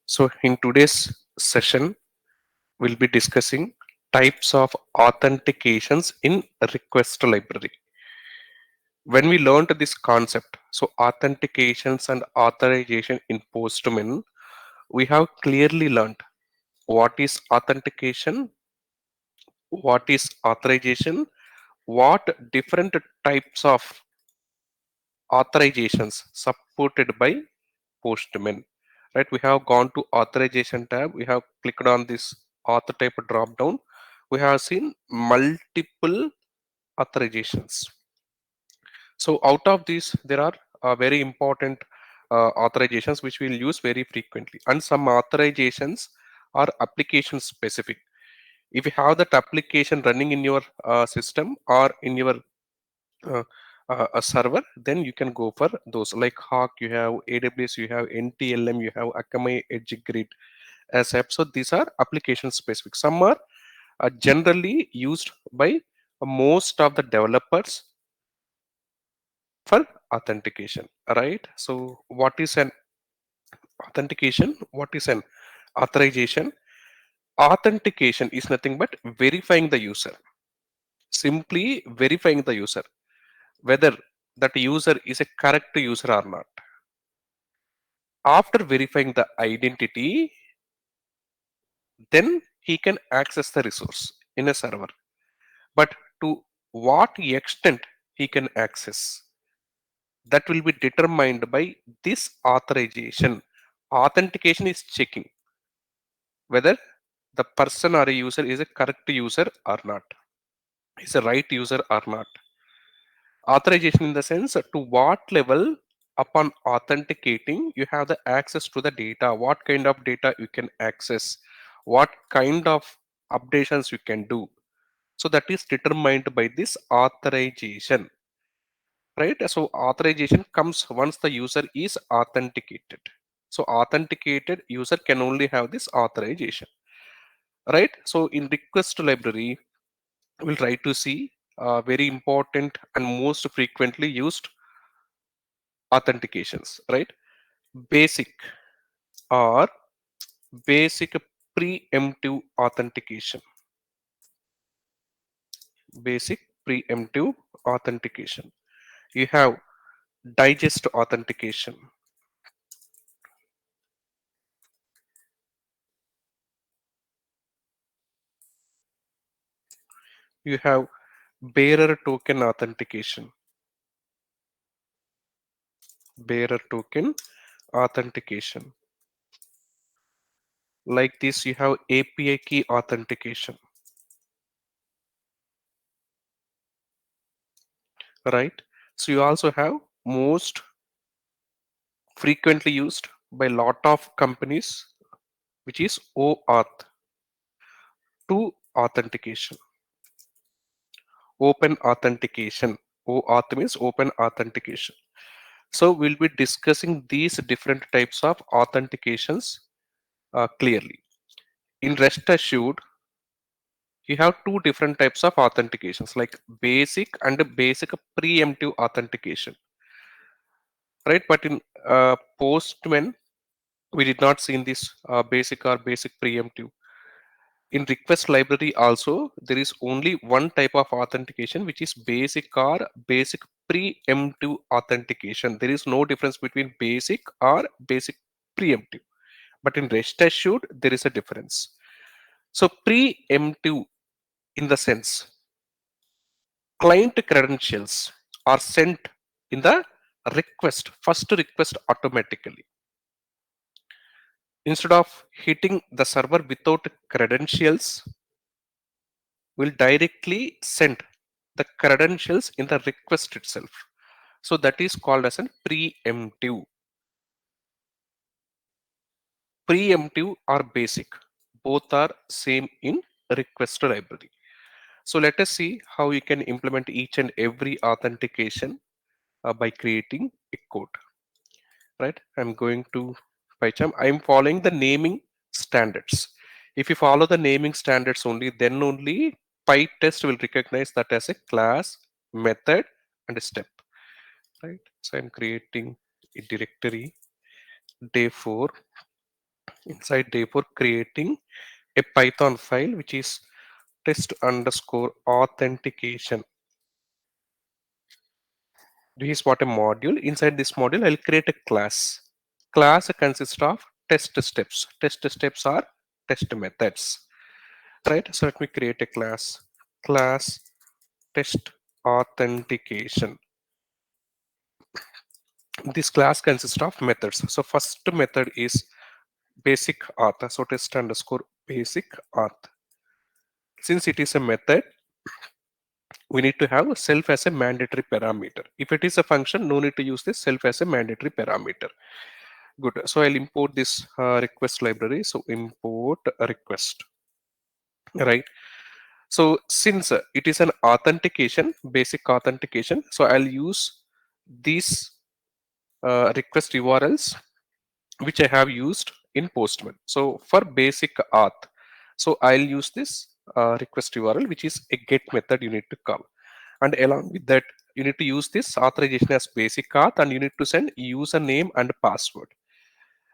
So in today's session, we'll be discussing types of authentications in request library. When we learned this concept, so authentications and authorization in Postman, we have clearly learned what is authentication, what is authorization, what different types of authorizations supported by Postman. Right, we have gone to authorization tab. We have clicked on this auth type drop down. We have seen multiple authorizations. So out of these, there are very important authorizations which we'll use very frequently, and some authorizations are application specific. If you have that application running in your system or in your uh, a server, then you can go for those like Hawk, you have AWS, you have NTLM, you have Akamai, Edge Grid, ASAP. So these are application specific. Some are generally used by most of the developers for authentication, right? So what is an authentication? What is an authorization? Authentication is nothing but verifying the user, simply verifying the user whether that user is a correct user or not. After verifying the identity, then he can access the resource in a server. But to what extent he can access, that will be determined by this authorization. Authentication is checking whether the person or a user is a correct user or not, is a right user or not. Authorization in the sense to what level upon authenticating you have the access to the data, what kind of data you can access, what kind of updations you can do. So that is determined by this authorization, right? So authorization comes once the user is authenticated. So authenticated user can only have this authorization, right? So in request library, we'll try to see very important and most frequently used authentications, right? Basic or basic preemptive authentication. Basic preemptive authentication. You have digest authentication. You have bearer token authentication. Bearer token authentication. Like this, you have API key authentication, right? So you also have most frequently used by lot of companies, which is OAuth, to authentication. Open authentication. OAuth means open authentication. So we'll be discussing these different types of authentications clearly. In RestAssured, you have two different types of authentications like basic and basic preemptive authentication, right? But in Postman, we did not see in this basic or basic preemptive. In request library also, there is only one type of authentication, which is basic or basic preemptive authentication. There is no difference between basic or basic preemptive. But in rest assured, there is a difference. So preemptive in the sense, client credentials are sent in the request, first request automatically. Instead of hitting the server without credentials, will directly send the credentials in the request itself. So that is called as a preemptive. Preemptive or basic, both are same in request library. So let us see how you can implement each and every authentication by creating a code. Right? I'm going to PyCharm. I'm following the naming standards. If you follow the naming standards only, then only PyTest will recognize that as a class, method, and a step. Right? So I'm creating a directory day 4. inside therefore creating a Python file which is test underscore authentication. This is what a module. Inside this module, I'll create a class. Class consists of test steps. Test steps are test methods. Right? So let me create a class. Class test authentication. This class consists of methods. So first method is basic auth. So test underscore basic auth. Since it is a method, we need to have self as a mandatory parameter. If it is a function, no need to use this self as a mandatory parameter. Good. So I'll import this request library. So import a request, right? So since it is an authentication, basic authentication, so I'll use these request URLs which I have used in Postman. So for basic auth, so I'll use this request URL, which is a get method you need to call. And along with that, you need to use this authorization as basic auth, and you need to send username and password.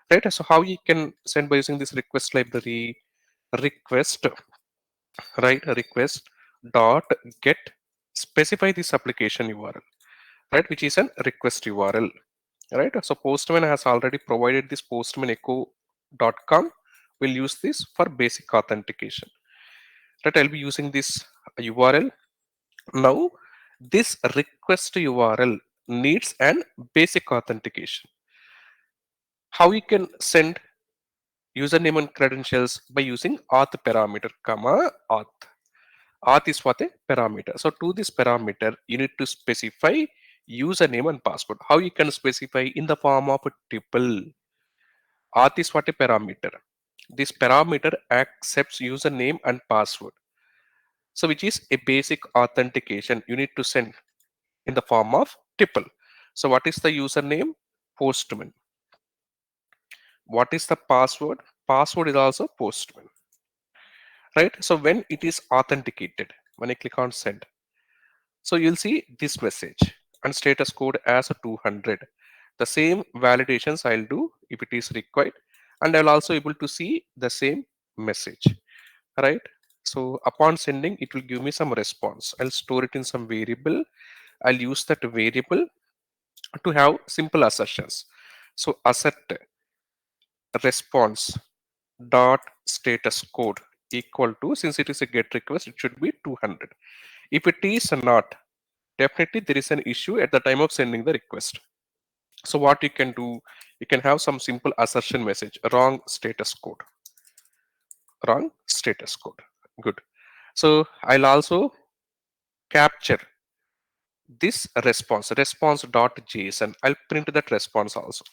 Right? So how you can send by using this request library, request, right? Request dot get, specify this application URL, right? Which is an request URL, right? So Postman has already provided this postman echo.com. We'll use this for basic authentication, right? I'll be using this URL. Now this request URL needs an basic authentication. How you can send username and credentials by using auth parameter comma auth. Auth is what a parameter. So to this parameter, you need to specify username and password. How you can specify? In the form of a tuple. Auth is what a parameter. This parameter accepts username and password. So which is a basic authentication you need to send in the form of tuple. So what is the username? Postman. What is the password? Password is also Postman. Right? So when it is authenticated, when I click on send, so you'll see this message and status code as a 200. The same validations I'll do if it is required, and I'll also able to see the same message, right? So upon sending, it will give me some response. I'll store it in some variable. I'll use that variable to have simple assertions. So assert response dot status code equal to, since it is a get request, it should be 200. If it is not, definitely there is an issue at the time of sending the request. So what you can do, you can have some simple assertion message, wrong status code, wrong status code. Good. So I'll also capture this response.json. I'll print that response also,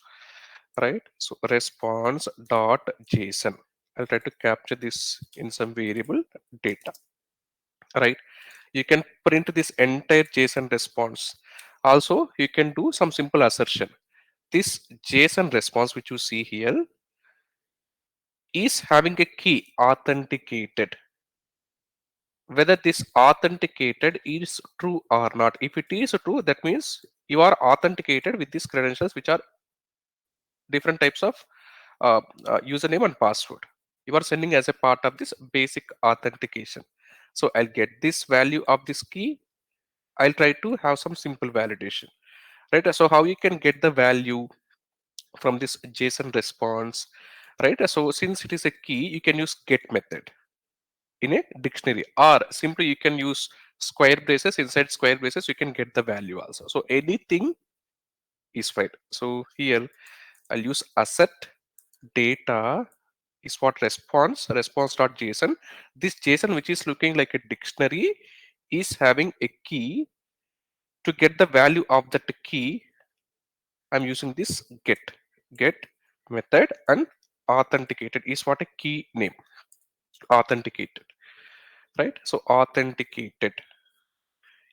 right? So response.json. I'll try to capture this in some variable data, right? You can print this entire JSON response. Also, you can do some simple assertion. This JSON response, which you see here, is having a key authenticated. Whether this authenticated is true or not. If it is true, that means you are authenticated with these credentials, which are different types of username and password. You are sending as a part of this basic authentication. So I'll get this value of this key. I'll try to have some simple validation, right? So how you can get the value from this JSON response, right? So since it is a key, you can use get method in a dictionary, or simply you can use square braces. Inside square braces, you can get the value also. So anything is fine. So here I'll use asset data is what response.json. This JSON, which is looking like a dictionary, is having a key. To get the value of that key, I'm using this get method, and authenticated is what a key name, authenticated, right? So authenticated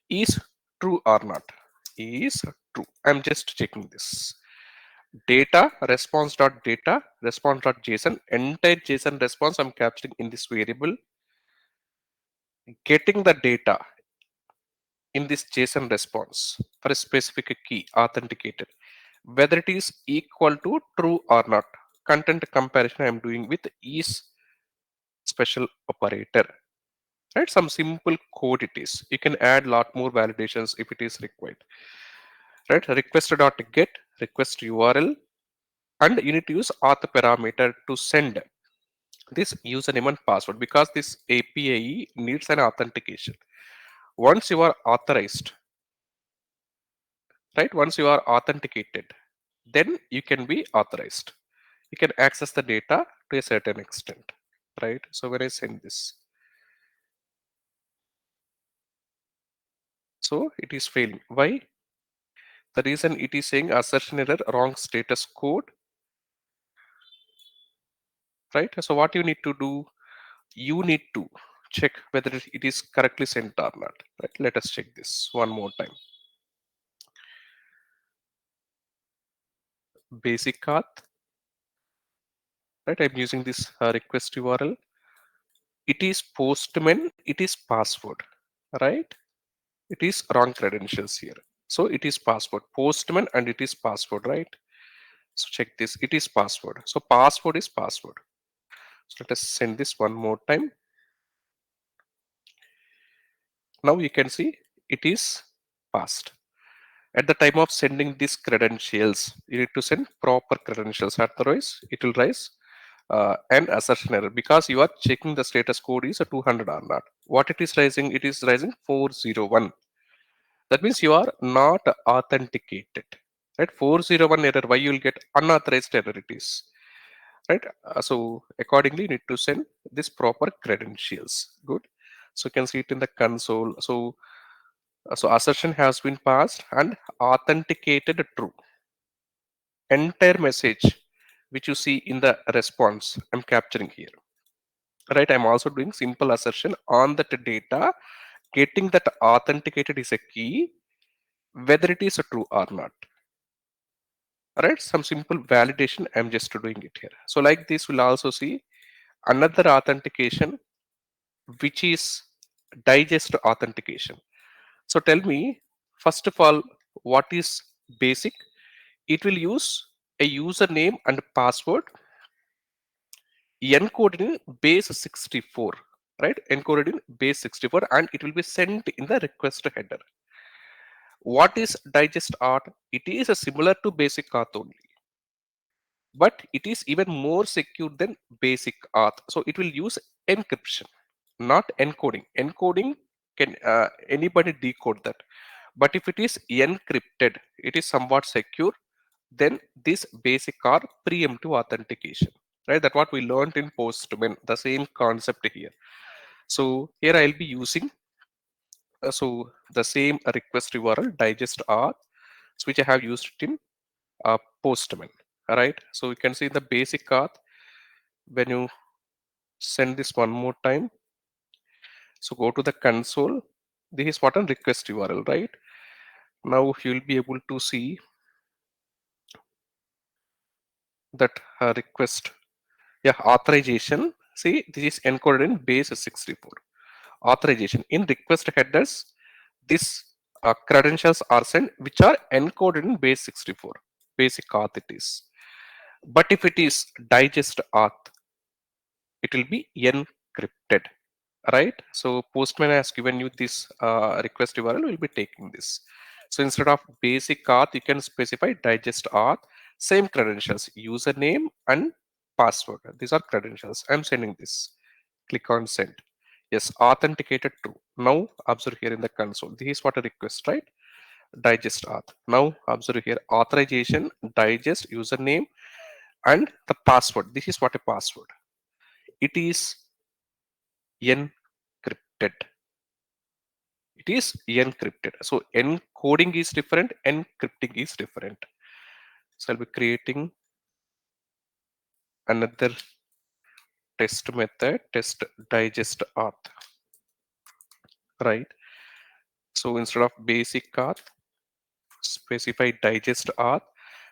is true or not, is true. I'm just checking this. Data response.data response.json, entire JSON response I'm capturing in this variable. Getting the data in this JSON response for a specific key authenticated, whether it is equal to true or not. content comparison I'm doing with is special operator, right? Some simple code it is. You can add lot more validations if it is required, right? Request.get request URL, and you need to use auth parameter to send this username and password, because this API needs an authentication. Once you are authorized, right? Once you are authenticated, then you can be authorized. You can access the data to a certain extent, right? So when I send this, so it is failing. Why? The reason it is saying assertion error, wrong status code, right? So what you need to do, you need to check whether it is correctly sent or not, right? Let us check this one more time. Basic auth, right? I'm using this request URL. It is Postman, it is password, right? It is wrong credentials here. So it is password, Postman, and it is password, right? So check this, it is password. So password is password. So let us send this one more time. Now you can see it is passed. At the time of sending these credentials, you need to send proper credentials, otherwise it will raise an assertion error, because you are checking the status code is a 200 or not. What it is raising? It is raising 401. That means you are not authenticated, right? 401 error. Why you will get unauthorized error? It is right. So accordingly, you need to send this proper credentials. Good. So you can see it in the console. So assertion has been passed and authenticated true. Entire message which you see in the response, I'm capturing here. Right. I'm also doing simple assertion on that data. Getting that authenticated is a key, whether it is a true or not. Right. Some simple validation. I'm just doing it here. So like this, we'll also see another authentication, which is digest authentication. So tell me, first of all, what is basic? It will use a username and password encoded in base 64, right? Encoded in base 64, and it will be sent in the request header. What is digest auth? It is a similar to basic auth only, but it is even more secure than basic auth. So it will use encryption, not encoding. Encoding can anybody decode that, but if it is encrypted, it is somewhat secure. Then this basic or preemptive authentication, right? That what we learned in Postman, the same concept here. So here I'll be using so the same request URL digest auth, which I have used it in Postman. All right. So you can see the basic auth when you send this one more time. So go to the console. This is what a request URL, right? Now you'll be able to see that request, yeah, authorization. See, this is encoded in base 64. Authorization in request headers, this credentials are sent, which are encoded in base 64. Basic auth it is. But if it is digest auth, it will be encrypted, right? So Postman has given you this request URL, will be taking this. So instead of basic auth, you can specify digest auth, same credentials, username and password. These are credentials. I'm sending this. Click on send. Yes, authenticated true. Now observe here in the console. This is what a request, right? Digest auth. Now observe here authorization, digest, username, and the password. This is what a password. It is encrypted. It is encrypted. So encoding is different, encrypting is different. So I'll be creating another test method, test digest auth, right? So instead of basic auth, specify digest auth.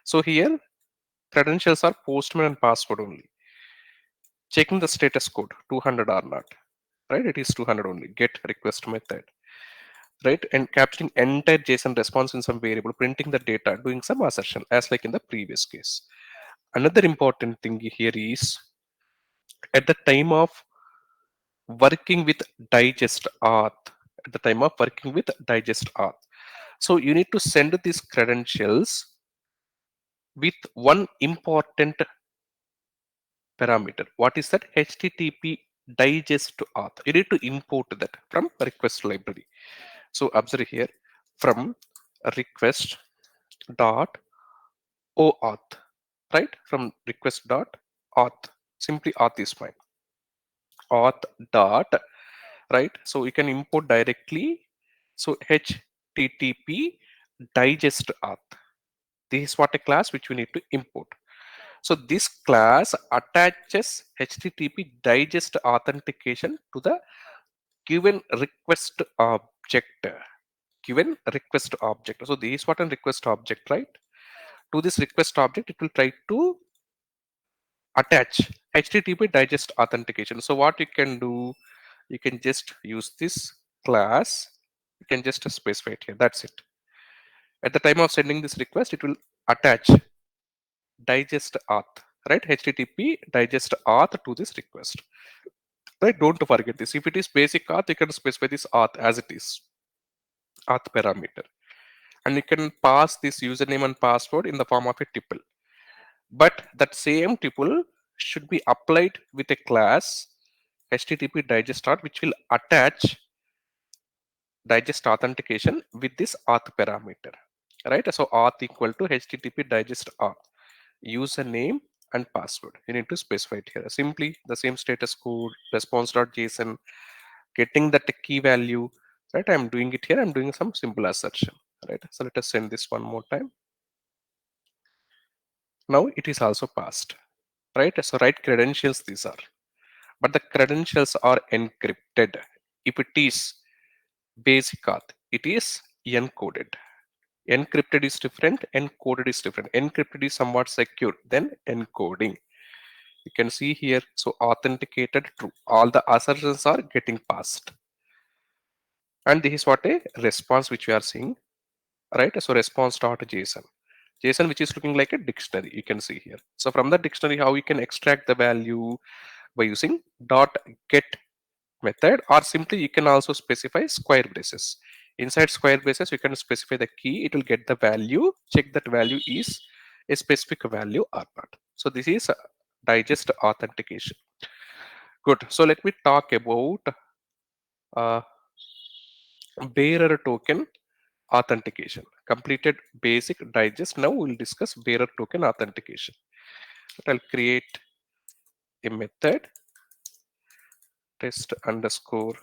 So here credentials are Postman and password only. Checking the status code 200 or not, right? It is 200 only. Get request method, right? And capturing entire JSON response in some variable, printing the data, doing some assertion as like in the previous case. Another important thing here is at the time of working with digest auth, at the time of working with digest auth. So you need to send these credentials with one important parameter. What is that? HTTP digest auth. You need to import that from request library. So observe here from request dot OAuth, right? From request dot auth. Simply auth is fine. Auth dot, right? So you can import directly. So HTTP digest auth. This is what a class which we need to import. So this class attaches HTTP digest authentication to the given request object. Given request object. So this is what a request object, right? To this request object, it will try to attach HTTP digest authentication. So what you can do, you can just use this class. You can just specify it here. That's it. At the time of sending this request, it will attach digest auth, right? HTTP digest auth to this request. Right? Don't forget this. If it is basic auth, you can specify this auth as it is, auth parameter. And you can pass this username and password in the form of a tuple. But that same tuple should be applied with a class HTTP digest auth, which will attach digest authentication with this auth parameter, right? So auth equal to HTTP digest auth, username and password. You need to specify it here. Simply the same status code, response.json, getting that key value, right? I'm doing it here. I'm doing some simple assertion, right? So let us send this one more time. Now it is also passed, right? So right credentials these are, but the credentials are encrypted. If it is basic auth, it is encoded. Encrypted is different, encoded is different. Encrypted is somewhat secure than encoding. You can see here, so authenticated true. All the assertions are getting passed. And this is what a response which we are seeing, right? So response.json. JSON which is looking like a dictionary, you can see here. So from the dictionary, how you can extract the value by using dot get method, or simply you can also specify square braces. Inside square braces, you can specify the key, it will get the value, check that value is a specific value or not. So this is digest authentication. Good. So let me talk about uh, bearer token authentication. Completed basic digest. Now we'll discuss bearer token authentication. I'll create a method test underscore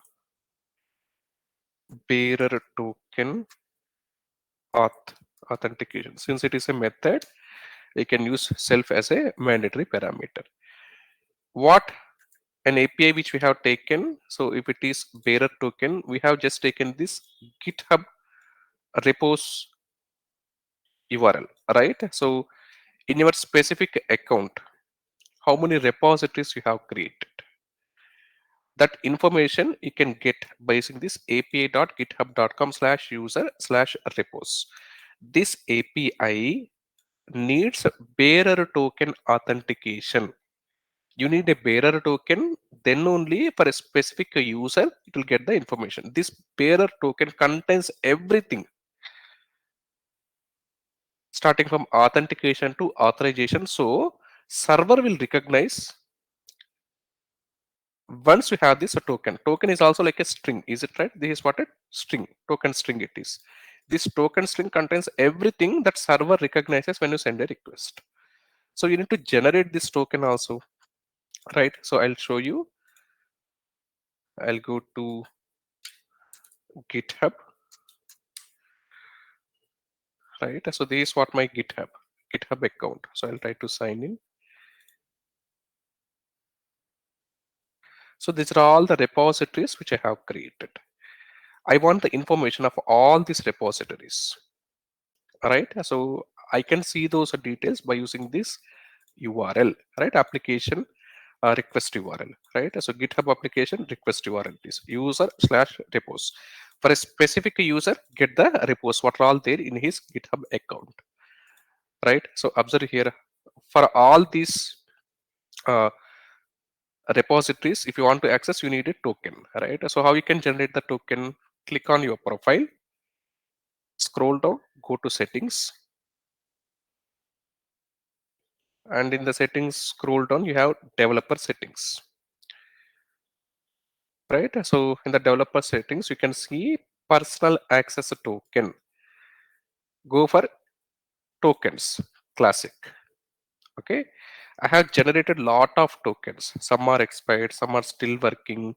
bearer token authentication. Since it is a method, we can use self as a mandatory parameter. What an API which we have taken, so if it is bearer token, we have just taken this GitHub repos URL, right? So in your specific account, how many repositories you have created? That information you can get by using this api.github.com/user/repos. This API needs bearer token authentication. You need a bearer token, then only for a specific user it will get the information. This bearer token contains everything starting from authentication to authorization. So server will recognize once you have this a token is also like a string, is it right? This is what a string, token string it is. This token string contains everything that server recognizes when you send a request. So you need to generate this token also, right? So I'll show you. I'll go to GitHub, right? So this is what my GitHub account. So I'll try to sign in. So these are all the repositories which I have created. I want the information of all these repositories, right? So I can see those details by using this URL, right? Application request URL, right? So GitHub application request URL is user/repos. For a specific user, get the repos what are all there in his GitHub account, right? So observe here for all these uh, repositories, if you want to access, you need a token, right? So how you can generate the token? Click on your profile, scroll down, go to settings, and in the settings, scroll down, you have developer settings, right? So in the developer settings, you can see personal access token. Go for tokens, classic. Okay, I have generated lot of tokens. Some are expired, some are still working.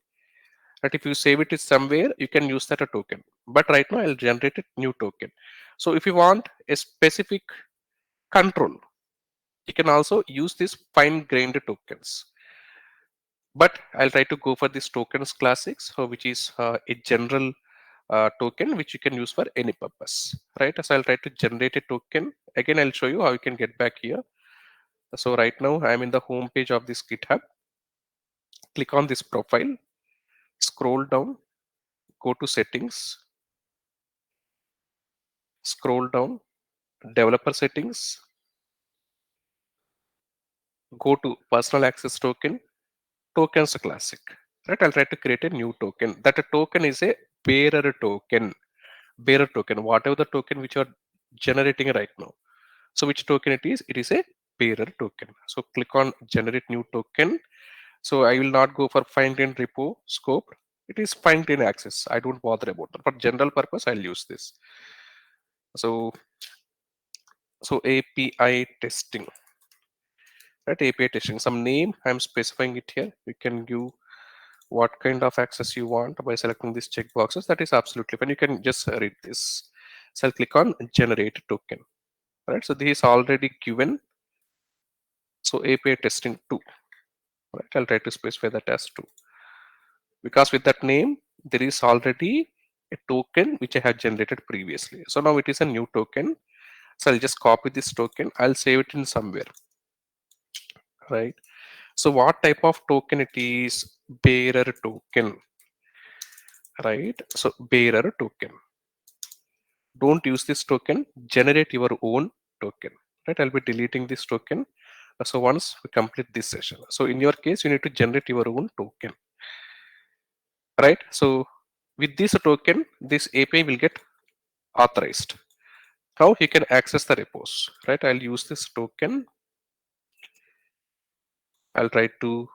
But if you save it is somewhere, you can use that a token. But right now I'll generate a new token. So if you want a specific control, you can also use these fine-grained tokens. But I'll try to go for this tokens classics, so which is a general token which you can use for any purpose, right? So I'll try to generate a token. Again, I'll show you how you can get back here. So right now I'm in the home page of this GitHub. Click on this profile, scroll down, go to settings, scroll down, developer settings, go to personal access token, tokens classic. Right, I'll try to create a new token. That a token is a bearer token. Bearer token, whatever the token which you are generating right now. So which token it is? It is a bearer token. So click on generate new token. So I will not go for find in repo scope. It is find in access. I don't bother about that. For general purpose, I'll use this. So API testing. Right, API testing. Some name I'm specifying it here. You can give what kind of access you want by selecting these checkboxes. That is absolutely fine. You can just read this. So I'll click on generate token. Right. So this is already given. So API testing 2. Right. I'll try to specify that as 2. Because with that name, there is already a token which I had generated previously. So now it is a new token. So I'll just copy this token. I'll save it in somewhere. Right. So what type of token it is? Bearer token. Right. So bearer token. Don't use this token. Generate your own token. Right. I'll be deleting this token. So once we complete this session. So in your case, you need to generate your own token. Right. So with this token, this API will get authorized. How he can access the repos. Right. I'll use this token. I'll try to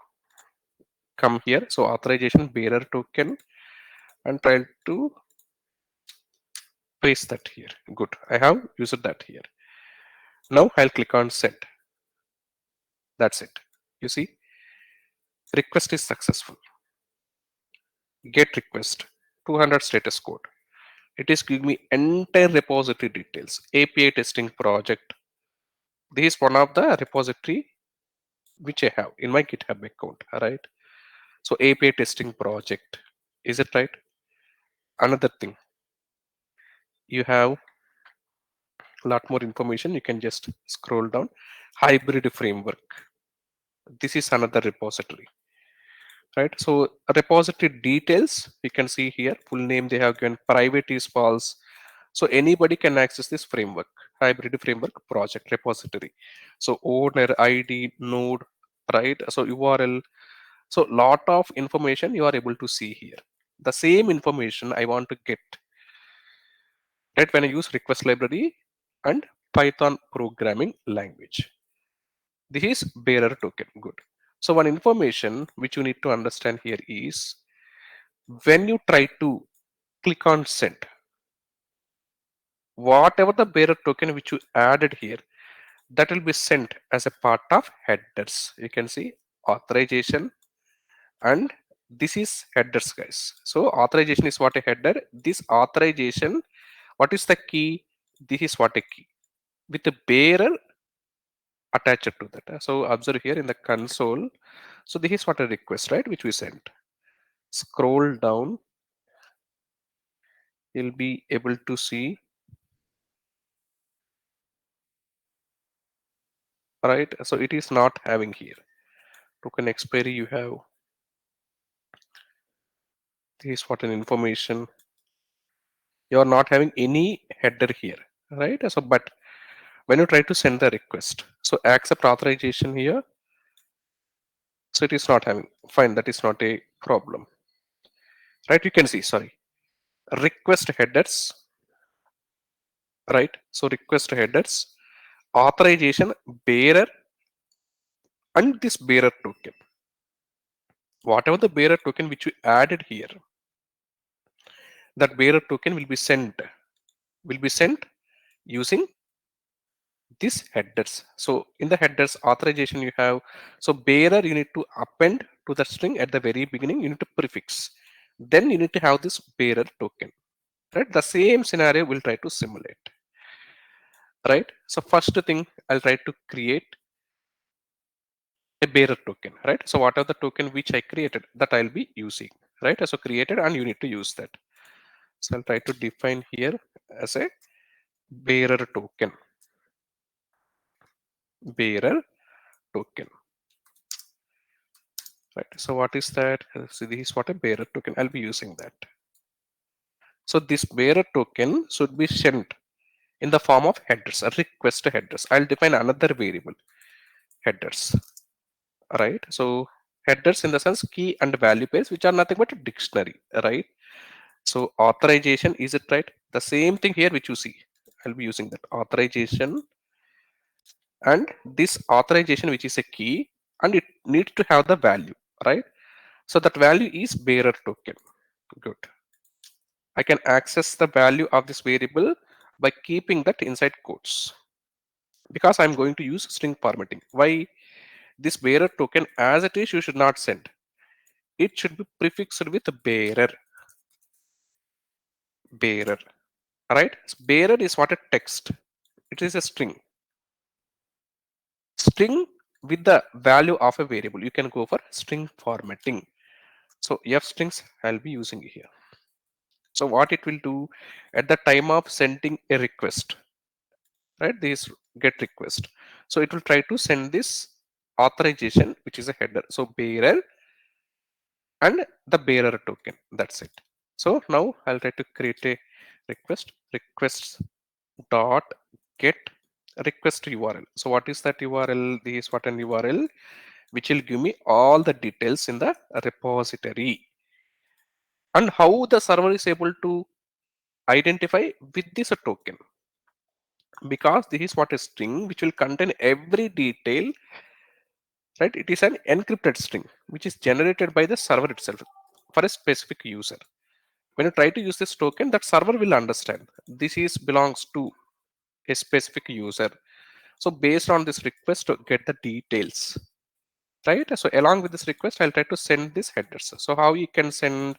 come here. So authorization bearer token and try to paste that here. Good. I have used that here. Now I'll click on send. That's it. You see, request is successful. Get request 200 status code. It is giving me entire repository details. API testing project. This is one of the repository which I have in my GitHub account. Right. So API testing project. Is it right? Another thing. You have a lot more information. You can just scroll down. Hybrid framework. This is another repository. Right, so repository details you can see here. Full name they have given, private is false, so anybody can access this framework. Hybrid framework project repository. So owner ID node, right? So URL. So lot of information you are able to see here. The same information I want to get, right, when I use request library and Python programming language. This is bearer token. Good. So one information which you need to understand here is when you try to click on send, whatever the bearer token which you added here, that will be sent as a part of headers. You can see authorization, and this is headers, guys. So authorization is what a header. This authorization, what is the key? This is what a key with the bearer attached to that. So observe here in the console. So this is what a request, right, which we sent. Scroll down, you'll be able to see, right? So it is not having here token expiry. You have this is what an information. You are not having any header here, right? So but when you try to send the request. So accept authorization here. So it is not having, fine, that is not a problem, right? You can see, sorry, request headers, right? So request headers, authorization, bearer, and this bearer token. Whatever the bearer token which you added here, that bearer token will be sent using these headers. So in the headers authorization you have, so bearer you need to append to the string at the very beginning, you need to prefix. Then you need to have this bearer token, right? The same scenario we'll try to simulate, right? So first thing I'll try to create a bearer token, right? So whatever the token which I created that I'll be using, right? So created and you need to use that. So I'll try to define here as a bearer token, bearer token, right? So what is that? So this is what a bearer token, I'll be using that. So this bearer token should be sent in the form of headers, a request headers. I'll define another variable, headers, right? So headers in the sense key and value pairs, which are nothing but a dictionary, right? So authorization, is it right? The same thing here which you see, I'll be using that authorization, and this authorization which is a key, and it needs to have the value, right? So that value is bearer token. Good. I can access the value of this variable by keeping that inside quotes, because I'm going to use string formatting. Why? This bearer token as it is, you should not send. It should be prefixed with bearer. Bearer. Right? Bearer is what a text. It is a string. String with the value of a variable. You can go for string formatting. So F strings I'll be using here. So what it will do at the time of sending a request, right? This get request. So it will try to send this authorization, which is a header. So bearer and the bearer token. That's it. So now I'll try to create a request. Requests dot get request URL. So what is that URL? This is what an URL which will give me all the details in the repository, and how the server is able to identify with this token, because this is what a string which will contain every detail, right? It is an encrypted string which is generated by the server itself for a specific user. When you try to use this token, that server will understand this is belongs to a specific user. So based on this request to get the details, right? So along with this request, I'll try to send this headers. So how you can send?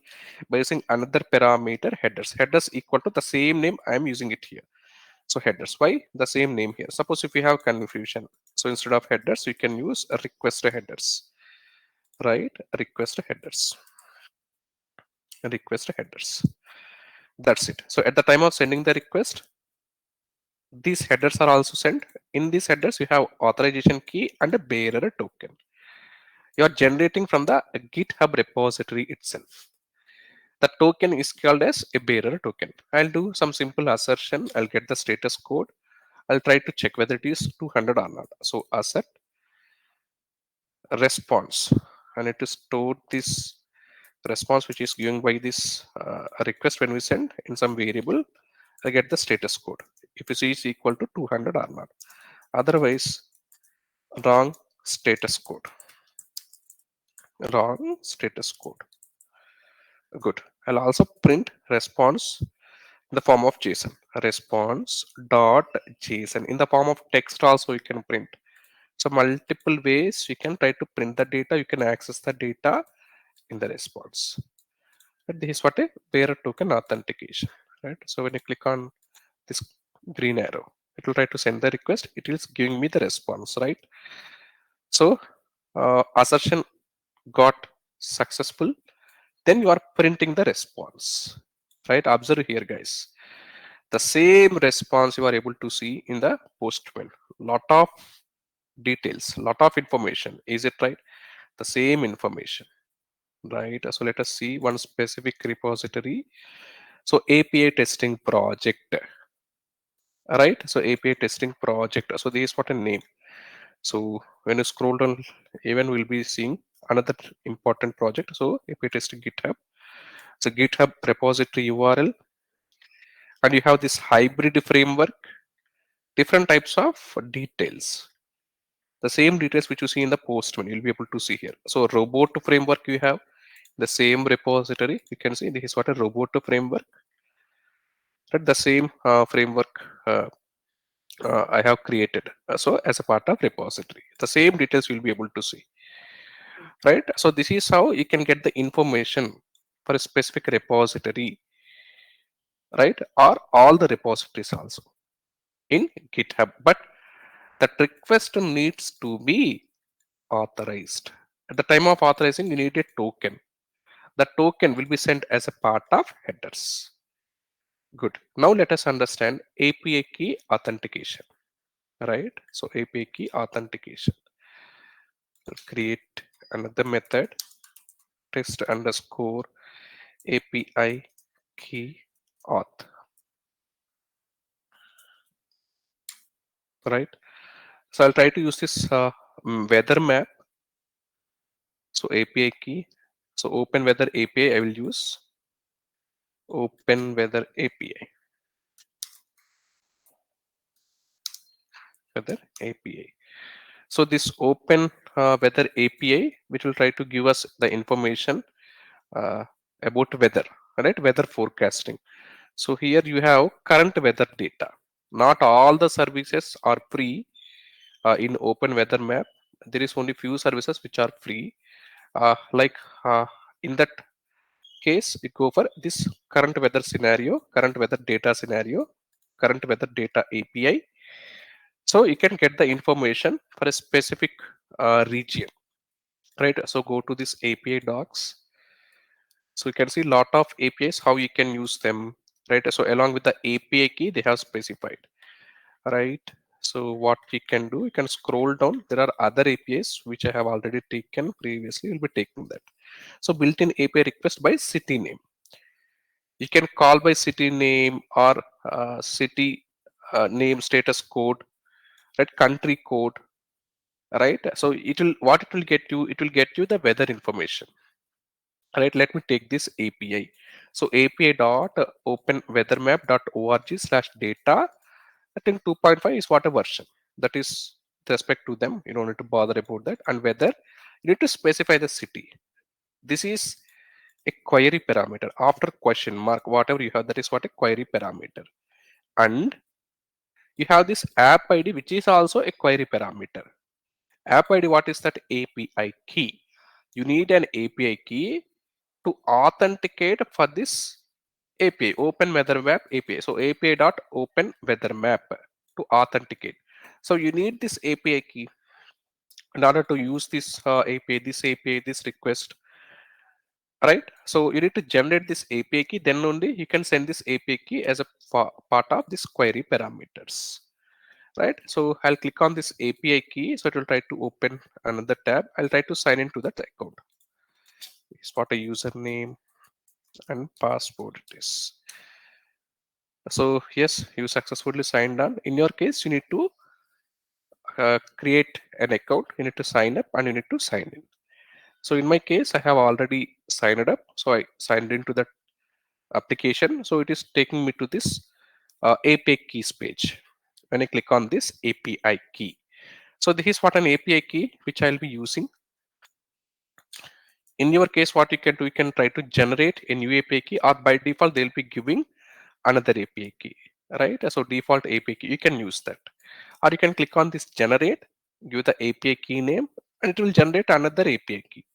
By using another parameter, headers. Headers equal to the same name I'm using it here. So headers, why the same name here? Suppose if you have confusion, so instead of headers you can use a request headers, right? Request headers, request headers. That's it. So at the time of sending the request, these headers are also sent. In these headers, you have authorization key and a bearer token. You are generating from the GitHub repository itself. The token is called as a bearer token. I'll do some simple assertion. I'll get the status code. I'll try to check whether it is 200 or not. So assert response. I need to store this response which is given by this request when we send in some variable. I get the status code. If it is equal to 200 or not. Otherwise, wrong status code. Wrong status code. Good. I'll also print response in the form of JSON. Response dot JSON. In the form of text also you can print. So multiple ways you can try to print the data. You can access the data in the response. And this is what a bearer token authentication. Right. So when you click on this green arrow, it will try to send the request. It is giving me the response. Right. So assertion got successful, then you are printing the response, right? Observe here, guys, the same response you are able to see in the Postman. Lot of details, lot of information. Is it right? The same information, right? So let us see one specific repository. So API testing project, right? So API testing project. So this is what a name. So when you scroll down, even we'll be seeing another important project. So API testing GitHub. So GitHub repository URL, and you have this hybrid framework, different types of details. The same details which you see in the Postman, you'll be able to see here. So robot framework, you have the same repository. You can see this is what a robot framework. Right? The same framework I have created. So as a part of repository, the same details you'll be able to see. Right? So this is how you can get the information for a specific repository, right? Or all the repositories also in GitHub. But that request needs to be authorized. At the time of authorizing, you need a token. The token will be sent as a part of headers. Good. Now let us understand API key authentication. Right? So API key authentication. Create another method, test underscore API key auth. Right? So I'll try to use this weather map. So API key. So open weather API I will use. Open weather API. Weather API. So this open weather API, which will try to give us the information uh, about weather, right? Weather forecasting. So here you have current weather data. Not all the services are free in open weather map. There is only few services which are free. Like in that case, we go for this current weather scenario, current weather data scenario, current weather data API. So you can get the information for a specific region, right? So go to this API docs. So you can see lot of APIs, how you can use them, right? So along with the API key, they have specified, right? So what we can do, you can scroll down. There are other APIs which I have already taken previously. We'll be taking that. So built-in API request by city name. You can call by city name or city name status code, right? Country code, right? So it will, what it will get you, it will get you the weather information. Right, let me take this API. So API dot open weathermap dot org slash data. I think 2.5 is what a version. That is with respect to them. You don't need to bother about that. And whether you need to specify the city. This is a query parameter. After question mark, whatever you have, that is what a query parameter. And you have this app ID, which is also a query parameter. App ID, what is that? API key. You need an API key to authenticate for this API, Open Weather Map API. So API dot Open Weather Map to authenticate. So you need this API key in order to use this API, this request, right? So you need to generate this API key. Then only you can send this API key as a part of this query parameters, right? So I'll click on this API key. So it will try to open another tab. I'll try to sign into that account. It's what a username and password it is. So yes, you successfully signed on. In your case, you need to create an account. You need to sign up and you need to sign in. So in my case, I have already signed up. So I signed into that application. So it is taking me to this API keys page. When I click on this API key. So this is what an API key which I'll be using. In your case, what you can do, you can try to generate a new API key, or by default, they'll be giving another API key, right? So default API key, you can use that. Or you can click on this generate, give the API key name, and it will generate another API key,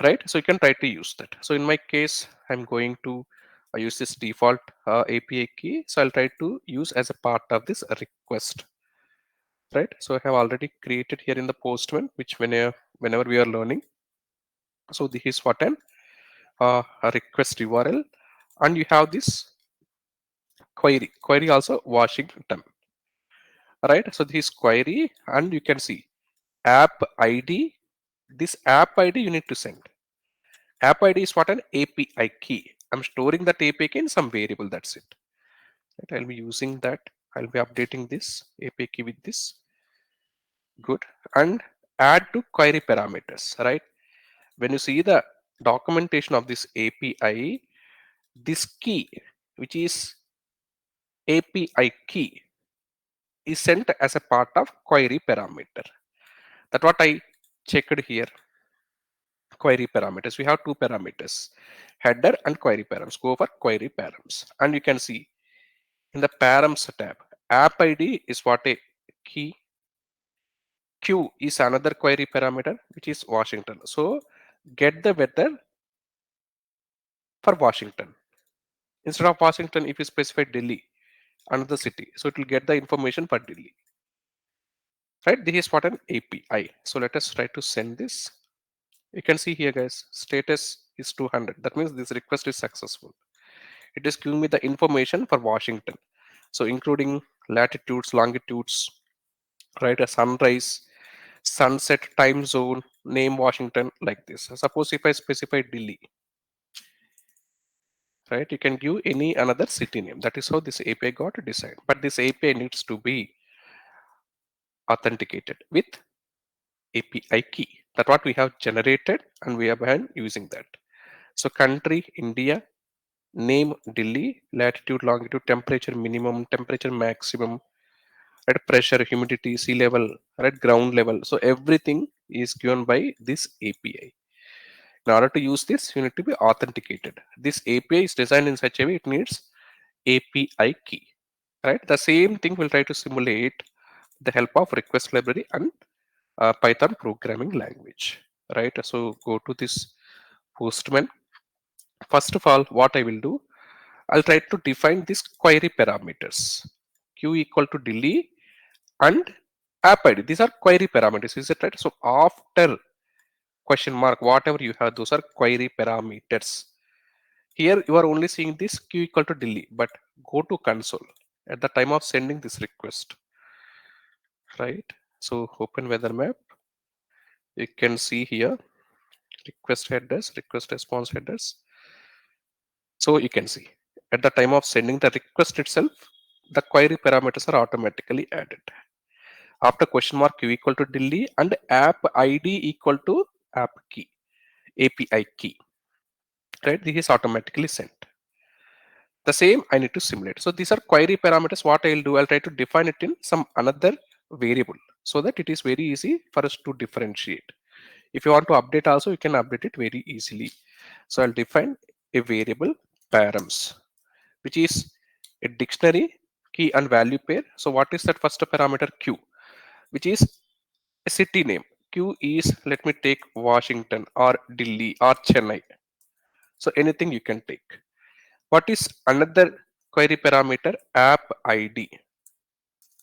right? So you can try to use that. So in my case, I'm going to use this default API key. So I'll try to use as a part of this request, right? So I have already created here in the Postman, which whenever we are learning. So this is what a request URL, and you have this query also Washington, right? So this query, and you can see app ID. This app ID you need to send. App ID is what an API key. I'm storing that API key in some variable. That's it. Right? I'll be using that. I'll be updating this API key with this. Good. And add to query parameters, right? When you see the documentation of this API, this key, which is API key, is sent as a part of query parameter. That's what I checked here. Query parameters. We have two parameters, header and query params. Go for query params. And you can see in the params tab, app ID is what a key. Q is another query parameter, which is Washington. So get the weather for Washington. Instead of Washington, if you specify Delhi, another city, so it will get the information for Delhi. Right? This is what an API. So let us try to send this. You can see here, guys, status is 200. That means this request is successful. It is giving me the information for Washington. So including latitudes, longitudes, right? A sunrise, sunset, time zone, name Washington, like this. Suppose if I specify Delhi, right? You can give any another city name. That is how this API got designed. But this API needs to be authenticated with API key. That's what we have generated and we are behind using that. So country, India, name Delhi, latitude, longitude, temperature minimum, temperature maximum, right? Pressure, humidity, sea level, right? Ground level. So everything is given by this API. In order to use this, you need to be authenticated. This API is designed in such a way it needs API key, right? The same thing we'll try to simulate the help of request library and Python programming language, right? So go to this Postman. First of all, what I will do, I'll try to define these query parameters. Q equal to Delhi and app ID. These are query parameters, is it right? So after question mark, whatever you have, those are query parameters. Here you are only seeing this Q equal to Delhi, but go to console at the time of sending this request, right? So open weather map. You can see here request headers, request response headers. So you can see at the time of sending the request itself, the query parameters are automatically added. After question mark Q equal to Delhi and app ID equal to app key, API key, right? This is automatically sent. The same I need to simulate. So these are query parameters. What I'll do, I'll try to define it in some another variable so that it is very easy for us to differentiate. If you want to update also, you can update it very easily. So I'll define a variable params, which is a dictionary key and value pair. So what is that first parameter? Q, which is a city name. Q is, let me take Washington or Delhi or Chennai. So anything you can take. What is another query parameter? App ID.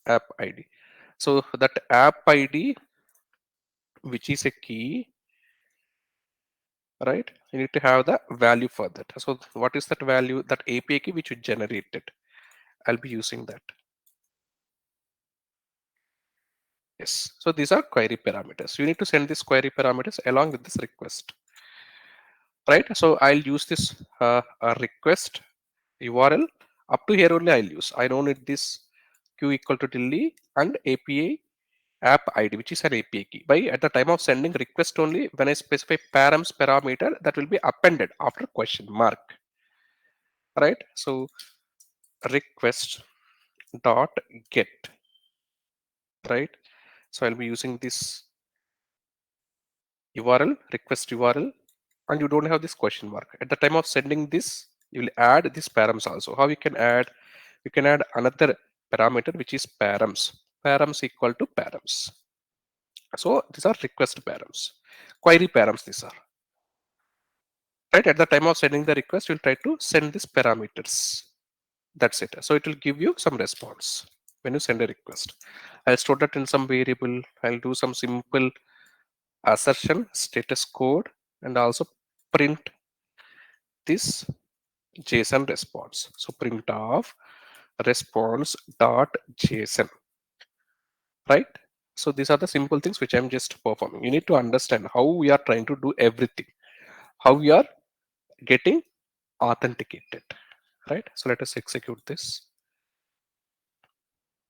App ID. So that app ID, which is a key, right? You need to have the value for that. So what is that value? That API key which you generated. I'll be using that. Yes. So these are query parameters. You need to send these query parameters along with this request, right? So I'll use this request URL. Up to here only I'll use. I don't need this Q equal to Delhi and API app ID, which is an API key. By at the time of sending request only, when I specify params parameter, that will be appended after question mark, right? So request dot get, right? So I'll be using this URL, request URL, and you don't have this question mark. At the time of sending this, you will add this params also. How you can add? You can add another parameter which is params. Params equal to params. So these are request params. Query params these are. Right, at the time of sending the request, you'll try to send these parameters. That's it. So it will give you some response when you send a request. I'll store that in some variable. I'll do some simple assertion, status code, and also print this JSON response. So print of response dot JSON, right? So these are the simple things which I'm just performing. You need to understand how we are trying to do everything, how we are getting authenticated, right? So let us execute this.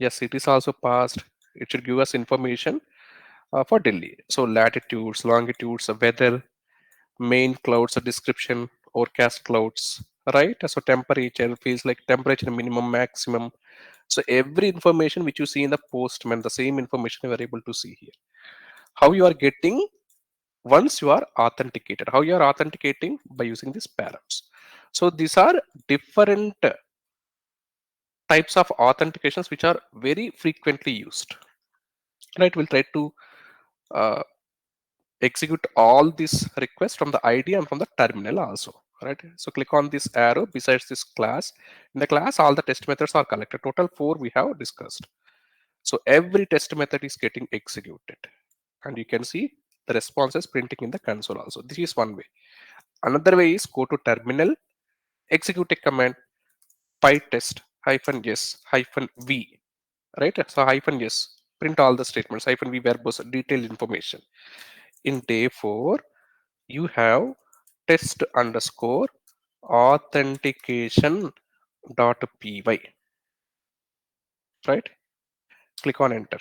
Yes, it is also passed. It should give us information for Delhi. So latitudes, longitudes, weather, main clouds, a description, overcast clouds, right? So temperature feels like temperature minimum, maximum. So every information which you see in the Postman, the same information you are able to see here. How you are getting once you are authenticated. How you are authenticating by using these params. So these are different types of authentications which are very frequently used. Right? We'll try to uh, execute all these requests from the ID and from the terminal also. Right? So click on this arrow besides this class. In the class, all the test methods are collected. Total 4 we have discussed. So every test method is getting executed. And you can see the responses printing in the console also. This is one way. Another way is go to terminal, execute a command PyTest -s -v, right? So -s, print all the statements, -v verbose detailed information. In day 4, you have test underscore authentication dot py, right? Click on enter.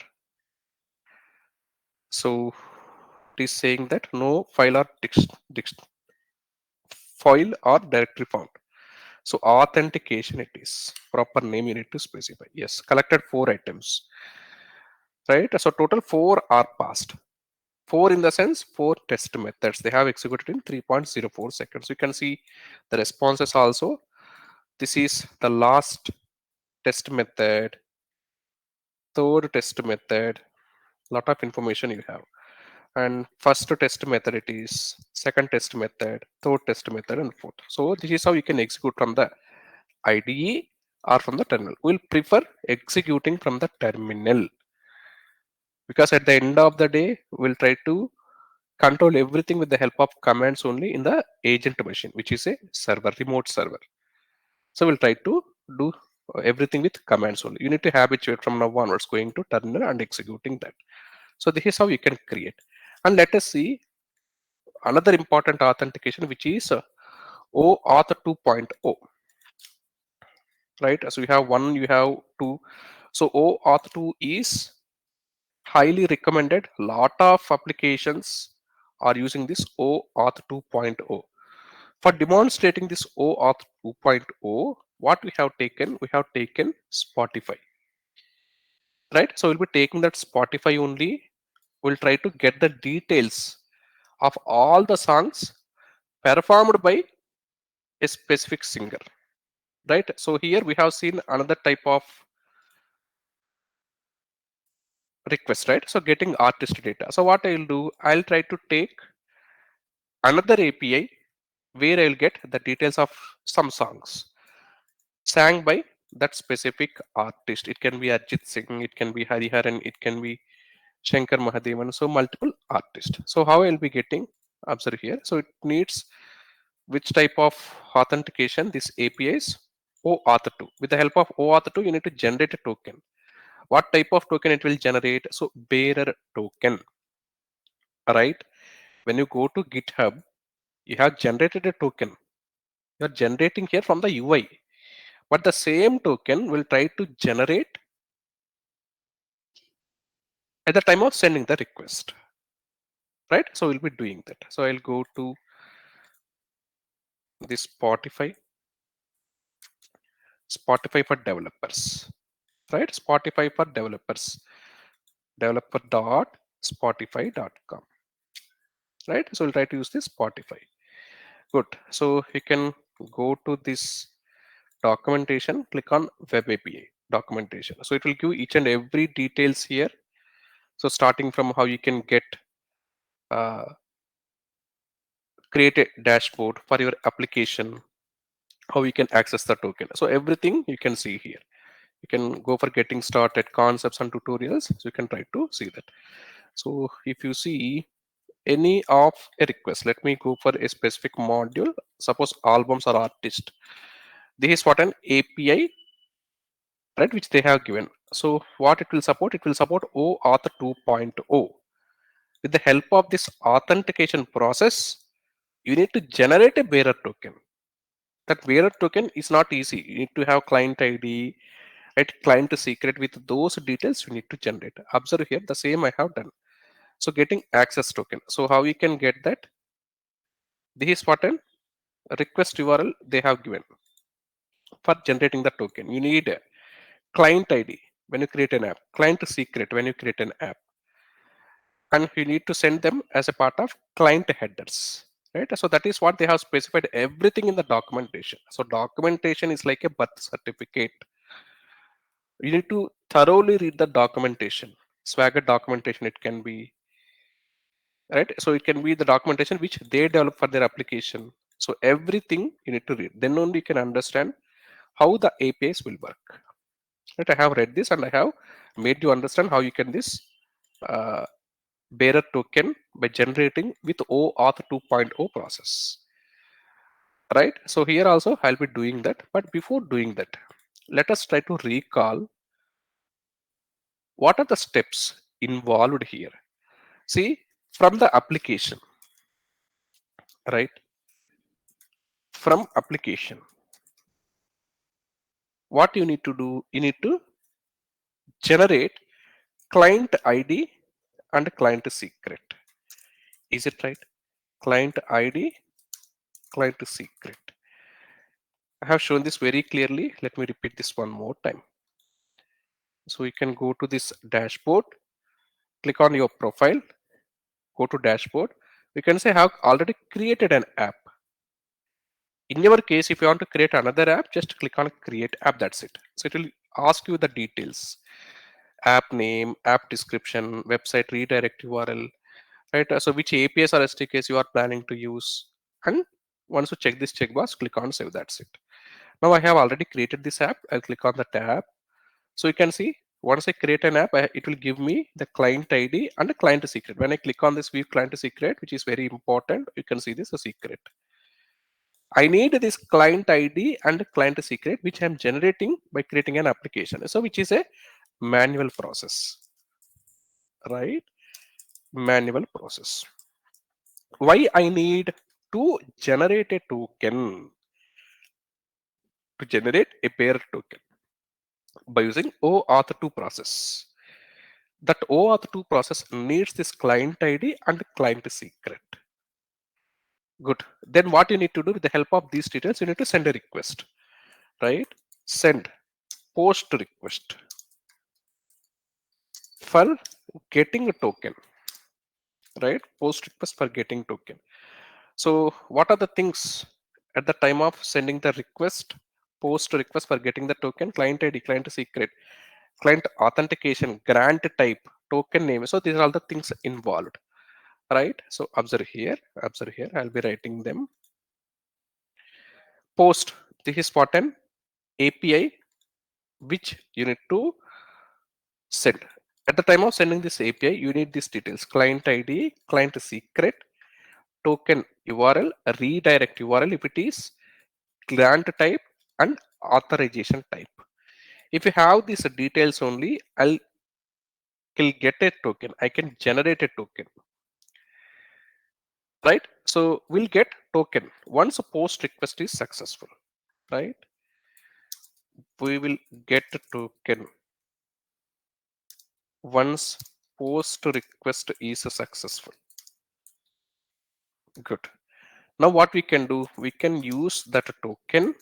So it is saying that no file or file or directory found. So authentication it is. Proper name you need to specify. Yes, collected 4 items. Right? So total 4 are passed. 4 in the sense 4 test methods. They have executed in 3.04 seconds. You can see the responses also. This is the last test method, third test method. Lot of information you have. And first test method it is, second test method, third test method, and fourth. So this is how you can execute from the IDE or from the terminal. We'll prefer executing from the terminal because at the end of the day, we'll try to control everything with the help of commands only in the agent machine, which is a server, remote server. So we'll try to do everything with commands only. You need to habituate from now onwards going to terminal and executing that. So this is how you can create. And let us see another important authentication, which is OAuth 2.0. Right? So you have one, you have two. So OAuth 2 is highly recommended. Lot of applications are using this OAuth 2.0. For demonstrating this OAuth 2.0, what we have taken? We have taken Spotify. Right? So we'll be taking that Spotify only. We'll try to get the details of all the songs performed by a specific singer. Right? So here we have seen another type of request, right? So getting artist data. So what I'll do, I'll try to take another API where I'll get the details of some songs sang by that specific artist. It can be Arjit Singh, it can be Hariharan, it can be Shankar Mahadevan. So multiple artists. So how I'll be getting, observe here. So it needs which type of authentication? This API is OAuth 2. With the help of OAuth 2, you need to generate a token. What type of token it will generate? So bearer token, right? When you go to GitHub, you have generated a token. You are generating here from the UI, but the same token will try to generate at the time of sending the request, right? So we'll be doing that. So I'll go to this Spotify for developers, right? Spotify for developers, developer.spotify.com, right? So we'll try to use this Spotify. Good. So you can go to this documentation, click on web API documentation. So it will give each and every details here. So starting from how you can get uh, create a dashboard for your application, how you can access the token. So everything you can see here. You can go for getting started, concepts and tutorials. So you can try to see that. So if you see any of a request, let me go for a specific module. Suppose albums or artist. This is what an API, right, which they have given. So what it will support? It will support OAuth 2.0. With the help of this authentication process, you need to generate a bearer token. That bearer token is not easy. You need to have client ID, right? Client secret with those details you need to generate. Observe here, the same I have done. So getting access token. So how you can get that? This is what a request URL they have given for generating the token. You need a client ID when you create an app, client secret when you create an app, and you need to send them as a part of client headers, right? So that is what they have specified everything in the documentation. So documentation is like a birth certificate. You need to thoroughly read the documentation. Swagger documentation, it can be, right? So it can be the documentation which they develop for their application. So everything you need to read. Then only you can understand how the APIs will work. Right? I have read this and I have made you understand how you can this uh, bearer token by generating with OAuth 2.0 process. Right? So here also I'll be doing that. But before doing that, let us try to recall what are the steps involved here. See, from the application, right? From application, what you need to do, you need to generate client ID and client secret. Is it right? Client ID, client secret. I have shown this very clearly. Let me repeat this one more time. So you can go to this dashboard, click on your profile, go to dashboard. We can say I have already created an app. In your case, if you want to create another app, just click on create app. That's it. So it will ask you the details: app name, app description, website redirect URL, right? So which APIs or SDKs you are planning to use. And once you check this checkbox, click on save. That's it. Now I have already created this app. I'll click on the tab. So you can see once I create an app, it will give me the client ID and the client secret. When I click on this view client secret, which is very important, you can see this a secret. I need this client ID and client secret, which I'm generating by creating an application. So which is a manual process, right? Manual process. Why I need to generate a token, to generate a pair token by using OAuth 2 process. That OAuth 2 process needs this client ID and client secret. Good. Then what you need to do with the help of these details, you need to send a request, right? Send post request for getting a token, right? Post request for getting token. So what are the things at the time of sending the request, post request for getting the token? Client ID, client secret, client authentication, grant type, token name. So these are all the things involved, right? So observe here, I'll be writing them. Post, this is what an API which you need to send. At the time of sending this API, you need these details: client ID, client secret, token URL, redirect URL if it is, grant type, and authorization type. If you have these details only, I'll get a token. I can generate a token, right? So we'll get token once a post request is successful, right? We will get a token once post request is successful. Good. Now what we can do, we can use that token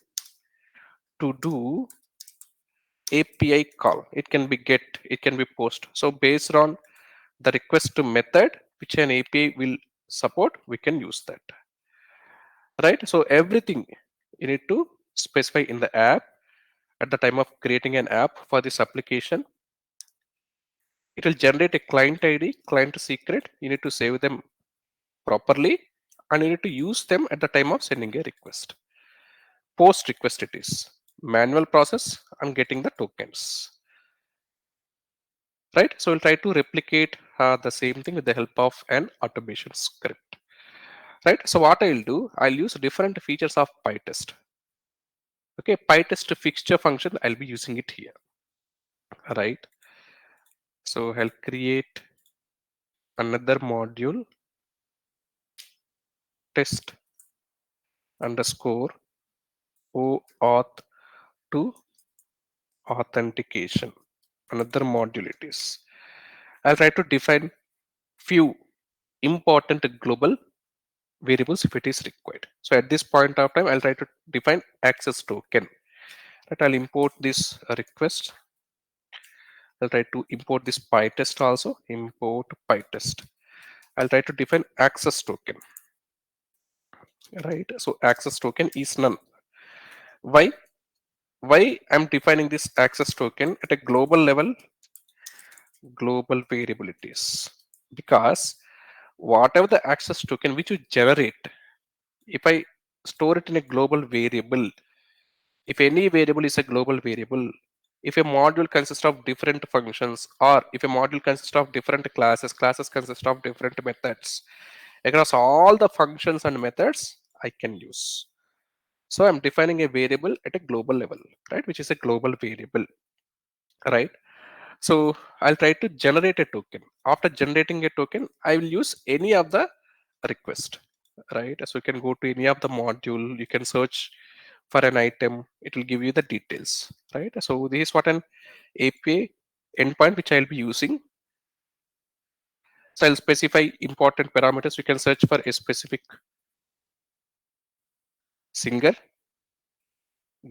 to do API call. It can be get, it can be post. So based on the request method which an API will support, we can use that, right? So everything you need to specify in the app at the time of creating an app for this application. It will generate a client ID, client secret. You need to save them properly and you need to use them at the time of sending a request. Post request it is manual process and getting the tokens, right? So we'll try to replicate the same thing with the help of an automation script, right? So what I'll do, I'll use different features of PyTest. Okay, PyTest fixture function, I'll be using it here, right? So I'll create another module, test underscore OAuth to authentication, another module it is. I'll try to define few important global variables if it is required. So at this point of time, I'll try to define access token. Right, I'll import this request. I'll try to import this PyTest also. Import PyTest. I'll try to define access token. Right. So access token is none. Why? Why I'm defining this access token at a global level? Global variable it is. Because whatever the access token which you generate, if I store it in a global variable, if any variable is a global variable, if a module consists of different functions, or if a module consists of different classes, classes consist of different methods, across all the functions and methods I can use. So I'm defining a variable at a global level, right, which is a global variable, right? So I'll try to generate a token. After generating a token, I will use any of the request, right? So you can go to any of the module, you can search for an item, it will give you the details, right? So this is what an API endpoint which I'll be using. So I'll specify important parameters. You can search for a specific singer,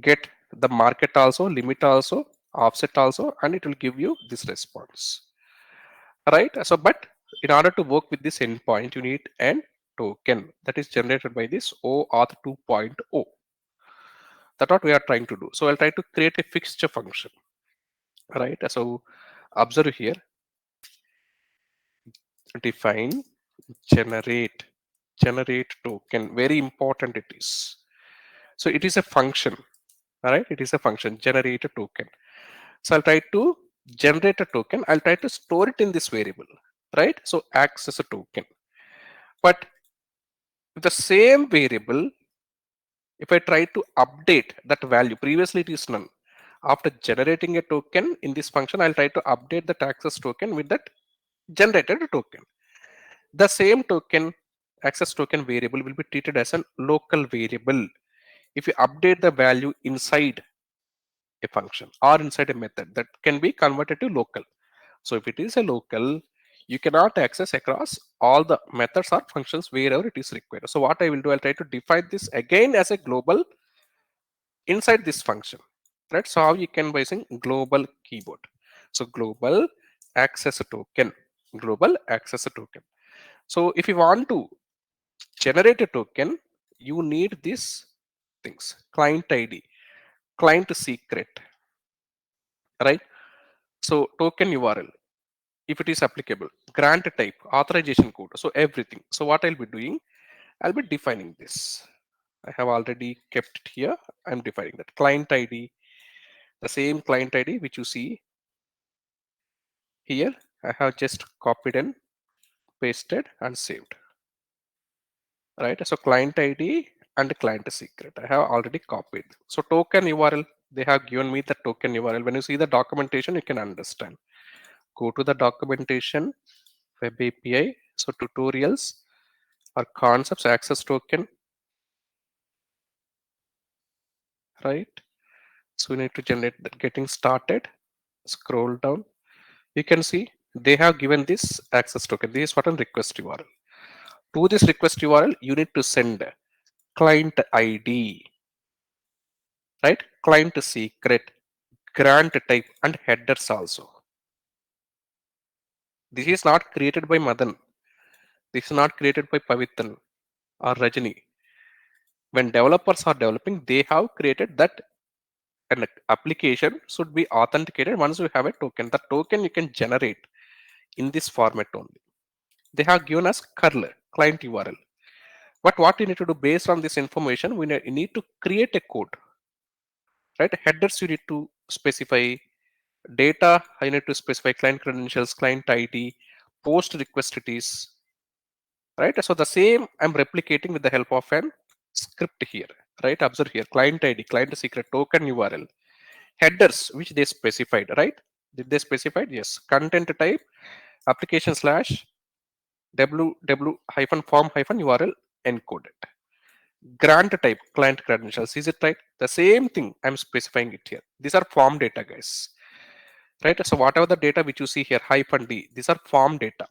get the market also, limit also, offset also, and it will give you this response, right? So but in order to work with this endpoint, you need an token that is generated by this OAuth 2.0. That's what we are trying to do. So I'll try to create a fixture function, right? So observe here, define generate token. Very important it is. So it is a function, all right? It is a function, generate a token. So I'll try to generate a token. I'll try to store it in this variable, right? So access a token. But the same variable, if I try to update that value, previously it is none. After generating a token in this function, I'll try to update that access token with that generated token. The same token, access token variable, will be treated as a local variable if you update the value inside a function or inside a method that can be converted to local. So if it is a local, you cannot access across all the methods or functions wherever it is required. So what I will do, I'll try to define this again as a global inside this function, right? So how you can by using global keyboard. So global access token, global access token. So if you want to generate a token, you need these things: client ID, client secret, right? So token URL, if it is applicable, grant type, authorization code, so everything. So what I'll be doing, I'll be defining this. I have already kept it here. I'm defining that client ID, the same client ID which you see here. I have just copied and pasted and saved, right? So client ID and client secret, I have already copied. So token URL, they have given me the token URL. When you see the documentation, you can understand. Go to the documentation, web API, so tutorials or concepts, access token, right? So we need to generate that. Getting started, scroll down, you can see they have given this access token. This is what a request URL. To this request URL, you need to send client ID, right? Client secret, grant type, and headers also. This is not created by Madan. This is not created by Pavitran or Rajani. When developers are developing, they have created that an application should be authenticated once you have a token. The token you can generate in this format only. They have given us curl, client URL. But what you need to do based on this information, we need to create a code, right? Headers you need to specify, data I need to specify client credentials, client ID, post request it is, right? So the same I'm replicating with the help of an script here, right? Observe here, client ID, client secret, token URL, headers which they specified, right? Did they specified? Yes. Content type, application slash www hyphen form hyphen URL encoded. Grant type client credentials. Is it right? The same thing I'm specifying it here. These are form data, guys. Right? So whatever the data which you see here, hyphen D, these are form data,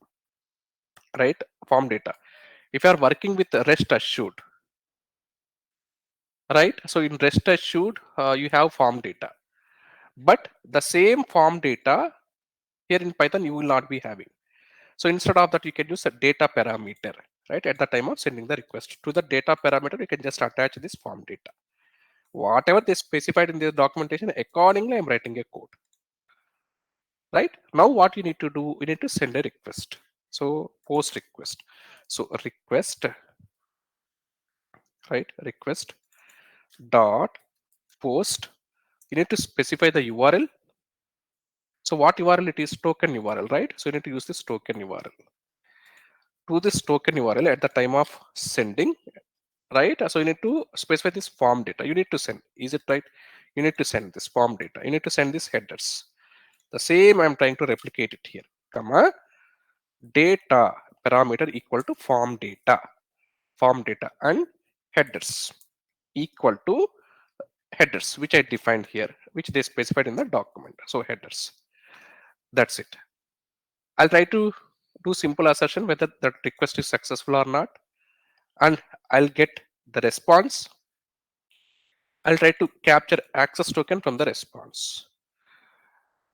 right? Form data. If you are working with REST assured, right? So in REST assured, you have form data, but the same form data here in Python you will not be having. So instead of that, you can use a data parameter, right? At the time of sending the request to the data parameter, you can just attach this form data. Whatever they specified in the documentation, accordingly, I'm writing a code, right? Now what you need to do, you need to send a request. So post request. So request, right? Request dot post. You need to specify the URL. So what URL it is? Token URL, right? So you need to use this token URL. To this token URL at the time of sending, right? So you need to specify this form data. You need to send. Is it right? You need to send this form data. You need to send these headers. The same I'm trying to replicate it here. Comma data parameter equal to form data and headers equal to headers, which I defined here, which they specified in the document. So headers. That's it. I'll try to do simple assertion whether that request is successful or not, and I'll get the response. I'll try to capture access token from the response,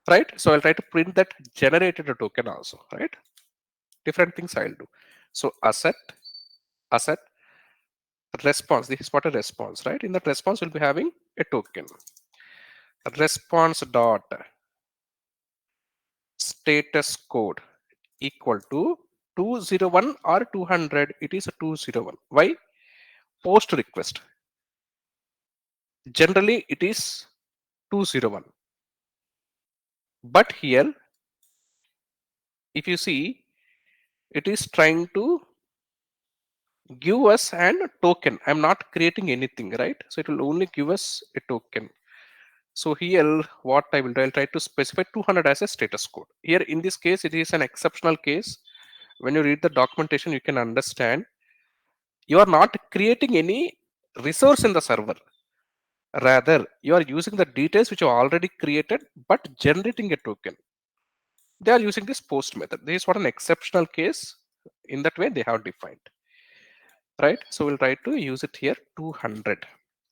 right? So I'll try to print that generated token also, right? Different things I'll do. So asset response. This is what a response, right? In that response, we'll be having a token. Response dot status code equal to 201 or 200. It is a 201. Why? Post request. Generally, it is 201. But here, if you see, it is trying to give us an token. I'm not creating anything, right? So it will only give us a token. So here, what I will do, I'll try to specify 200 as a status code. Here, in this case, it is an exceptional case. When you read the documentation, you can understand you are not creating any resource in the server. Rather, you are using the details which you already created, but generating a token. They are using this post method. This is what an exceptional case. In that way, they have defined. Right? So we'll try to use it here 200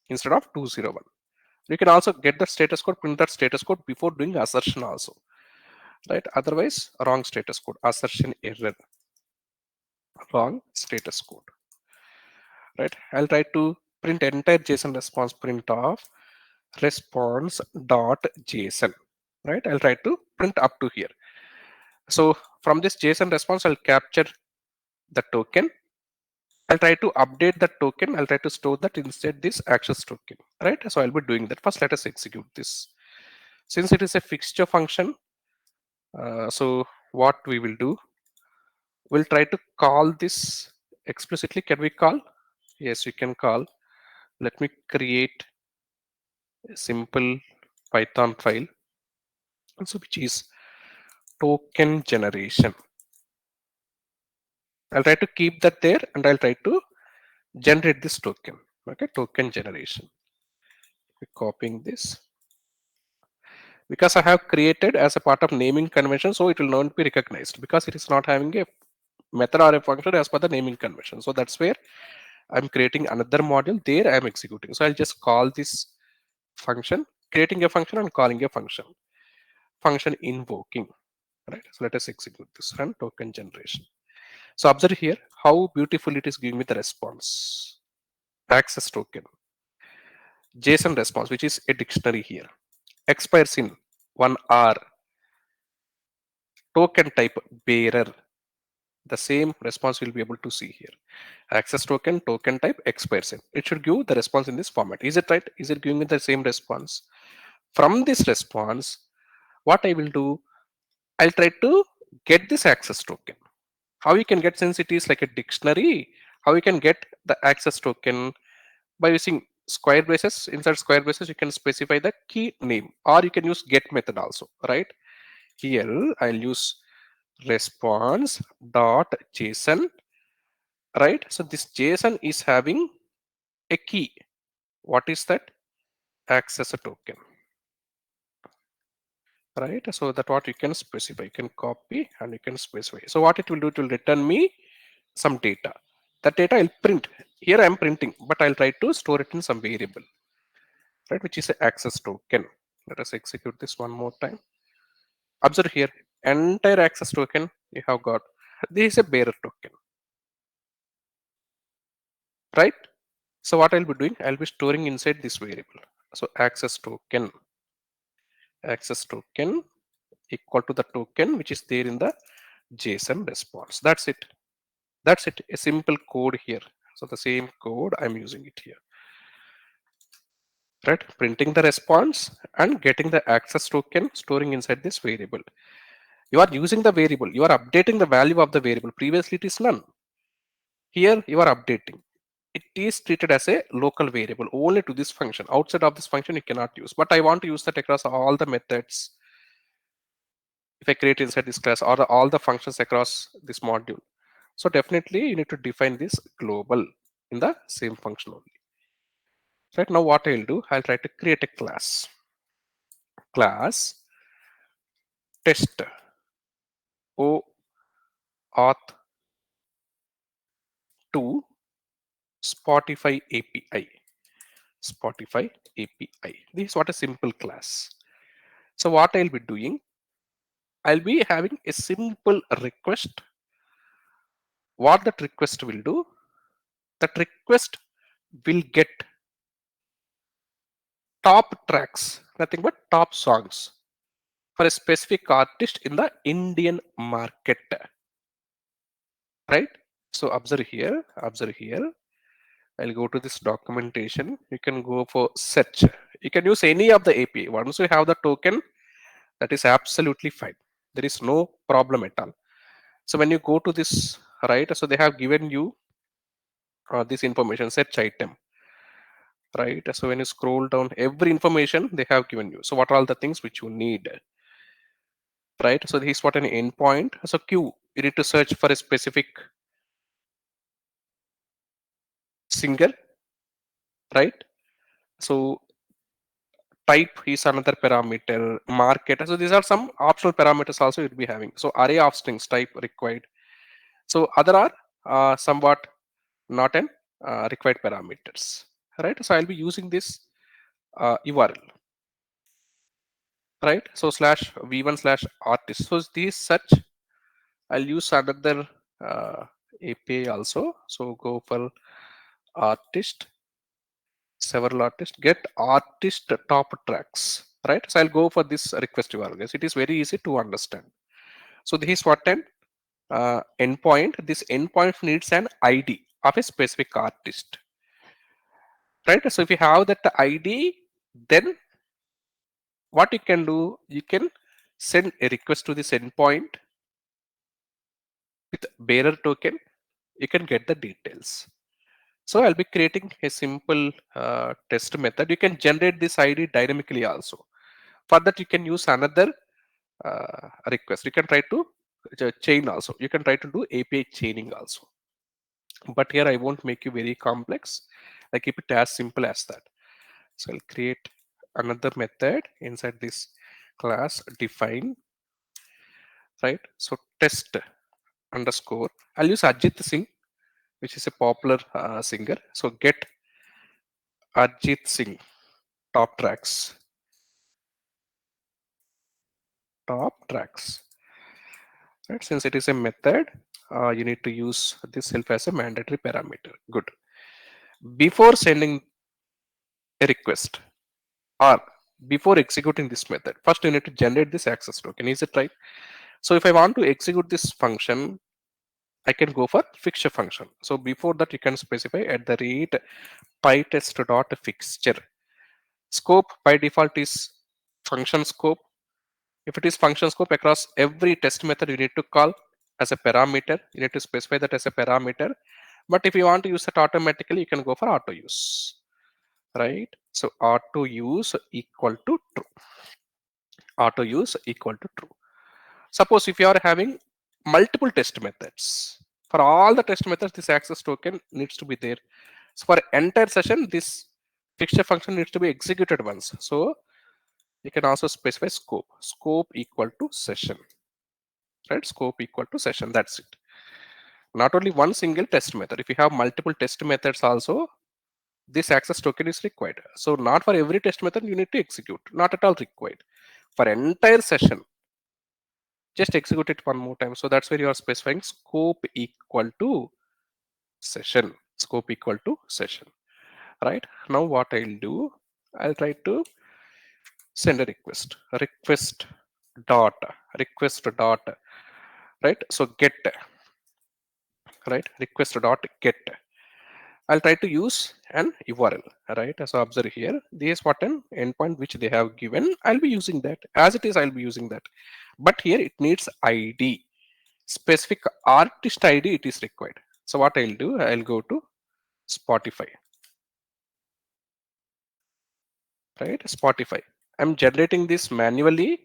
instead of 201. You can also get the status code, print that status code before doing assertion also. Right? Otherwise, wrong status code, assertion error, wrong status code. Right? I'll try to print entire JSON response print of response dot JSON. Right? I'll try to print up to here. So from this JSON response, I'll capture the token. I'll try to update the token. I'll try to store that instead this access token, right? So I'll be doing that. First, let us execute this. Since it is a fixture function, so what we will do, we'll try to call this explicitly. Can we call? Yes, we can call. Let me create a simple Python file, so which is token generation. I'll try to keep that there and I'll try to generate this token. Okay, token generation. Copying this because I have created as a part of naming convention, so it will not be recognized because it is not having a method or a function as per the naming convention. So that's where I'm creating another module. There I'm executing. So I'll just call this function, creating a function and calling a function. Function invoking. Right. So let us execute this run token generation. So observe here how beautiful it is giving me the response. Access token. JSON response, which is a dictionary here. Expires in 1 hour. Token type bearer. The same response we'll be able to see here. Access token type expires in. It should give the response in this format. Is it right? Is it giving me the same response? From this response, what I will do, I'll try to get this access token. How you can get, since it is like a dictionary, how you can get the access token by using square braces. Inside square braces, you can specify the key name, or you can use get method also, right? Here I'll use response dot JSON, right? So this JSON is having a key. What is that? Access a token, right? So that what you can specify, you can copy and you can specify. So what it will do, it will return me some data. That data I'll print. Here I'm printing, but I'll try to store it in some variable, right? Which is an access token. Let us execute this one more time. Observe here, entire access token you have got. This is a bearer token, right? So what I'll be doing, I'll be storing inside this variable. So access token equal to the token which is there in the JSON response. That's it. That's it. A simple code here. So the same code I'm using it here. Right? Printing the response and getting the access token, storing inside this variable. You are using the variable. You are updating the value of the variable. Previously it is none. Here you are updating. It is treated as a local variable only to this function. Outside of this function you cannot use. But I want to use that across all the methods. If I create inside this class or all the functions across this module. So definitely you need to define this global in the same function only. Right now what I'll do, I'll try to create a class test OAuth to Spotify API. Spotify API. This is what a simple class. So what I'll be doing, I'll be having a simple request. What that request will do, that request will get top tracks, nothing but top songs for a specific artist in the Indian market, right? So observe here, I'll go to this documentation. You can go for search. You can use any of the API. Once you have the token, that is absolutely fine. There is no problem at all. So when you go to this, right, so they have given you this information, search item, right? So when you scroll down, every information they have given you. So what are all the things which you need, right? So this is what an endpoint. So queue, you need to search for a specific singer, right? So type is another parameter, market. So these are some optional parameters also you'll be having. So array of strings type required. So other are somewhat not an required parameters, right? So I'll be using this URL, right? So slash v1 slash artist. So these search, I'll use another API also. So go for artist, several artists, get artist top tracks, right? So I'll go for this request URL. Yes, it is very easy to understand. So this is what an endpoint. This endpoint needs an ID of a specific artist, right? So if you have that ID, then what you can do, you can send a request to this endpoint with bearer token. You can get the details. So I'll be creating a simple test method. You can generate this ID dynamically also. For that, you can use another request. You can try to chain also. You can try to do API chaining also. But here I won't make you very complex. I keep it as simple as that. So I'll create another method inside this class define, right? So test underscore. I'll use Ajit Singh, which is a popular singer. So get Ajit Singh top tracks. Top tracks. Right? Since it is a method, you need to use this self as a mandatory parameter. Good. Before sending a request or before executing this method, first you need to generate this access token. Is it right? So if I want to execute this function, I can go for fixture function. So before that, you can specify at the rate pytest.fixture. Scope by default is function scope. If it is function scope across every test method, you need to call as a parameter. You need to specify that as a parameter. But if you want to use it automatically, you can go for auto use, right? So auto use equal to true. Auto use equal to true. Suppose if you are having multiple test methods, for all the test methods, this access token needs to be there. So for entire session, this fixture function needs to be executed once. So you can also specify scope. Scope equal to session, right? Scope equal to session. That's it. Not only one single test method. If you have multiple test methods also, this access token is required. So not for every test method you need to execute. Not at all required. For entire session, just execute it one more time. So that's where you are specifying scope equal to session. Scope equal to session. Right? Now what I'll do, I'll try to send a request. Request dot, right? So get, right? Request dot get. I'll try to use an URL, right? So observe here, this is what an endpoint which they have given. I'll be using that as it is. I'll be using that, but here it needs ID, specific artist ID. It is required. So what I'll do, I'll go to Spotify, right? Spotify. I'm generating this manually,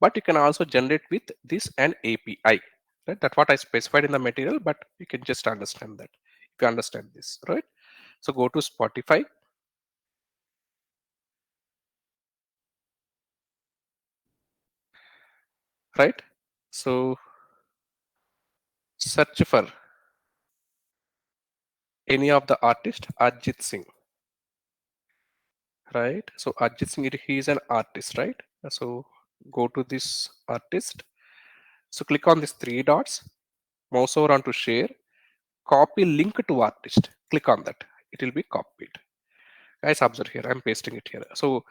but you can also generate with this an API, right? That's what I specified in the material, but you can just understand that if you understand this, right? So go to Spotify, right? So search for any of the artist, Arjit Singh, right? So Arjit Singh, he is an artist, right? So go to this artist. So click on these three dots, mouse over onto share, copy link to artist. Click on that. It will be copied. Guys, observe here. I'm pasting it here. So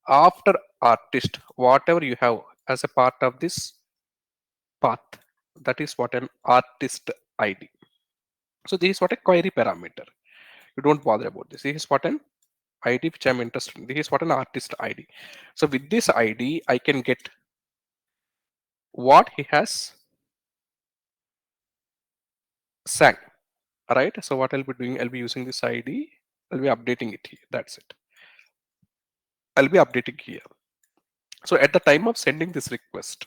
after artist, whatever you have as a part of this path, that is what an artist ID. So this is what a query parameter. You don't bother about this. This is what an ID which I'm interested in. This is what an artist ID. So with this ID, I can get what he has sang, right? So what I'll be doing, I'll be using this ID. I'll be updating it here. That's it. I'll be updating here. So at the time of sending this request,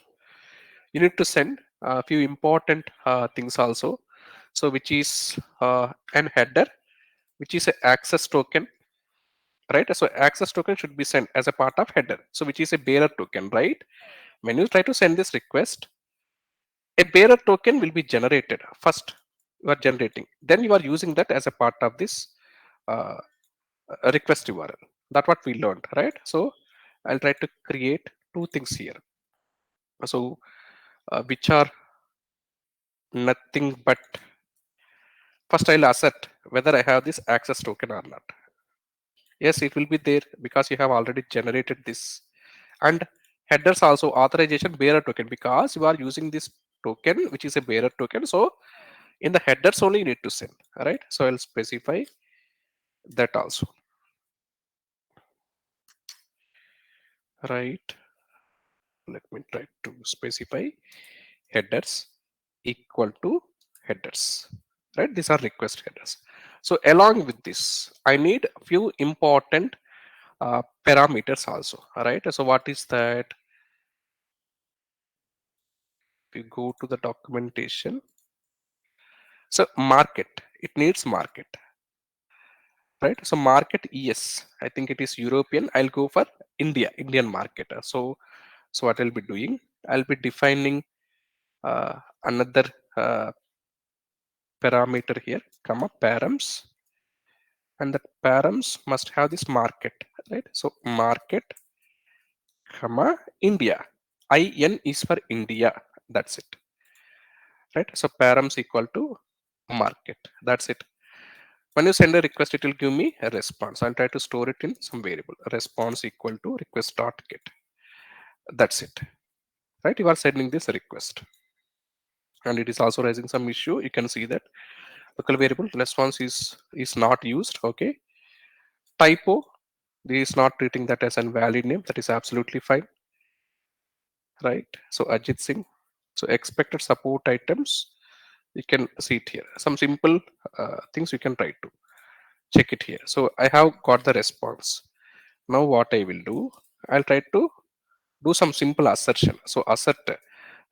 you need to send a few important things also. So which is an header, which is an access token, right? So access token should be sent as a part of header. So which is a bearer token, right? When you try to send this request, a bearer token will be generated first. You are generating, then you are using that as a part of this uh, request URL. That's what we learned, right? So I'll try to create two things here. So which are nothing but, first I'll assert whether I have this access token or not. Yes, it will be there because you have already generated this. And headers also authorization bearer token, because you are using this token which is a bearer token. So in the headers only you need to send. All right, so I'll specify that also. Right, let me try to specify headers equal to headers. Right, these are request headers. So along with this, I need a few important parameters also. All right, so what is that? If you go to the documentation, so market, it needs market, right? So market, yes, I think it is European. I'll go for Indian market. So what I'll be doing, I'll be defining another parameter here, comma params, and that params must have this market, right? So market, comma India. IN is for India. That's it, right? So params equal to market. That's it. When you send a request, it will give me a response. I'll try to store it in some variable. Response equal to request dot get. That's it, right? You are sending this request, and it is also raising some issue. You can see that local variable response is not used. Okay, typo. This is not treating that as a valid name. That is absolutely fine, right? So Ajit Singh. So expected support items. You can see it here. Some simple things you can try to check it here. So I have got the response. Now what I will do, I'll try to do some simple assertion. So assert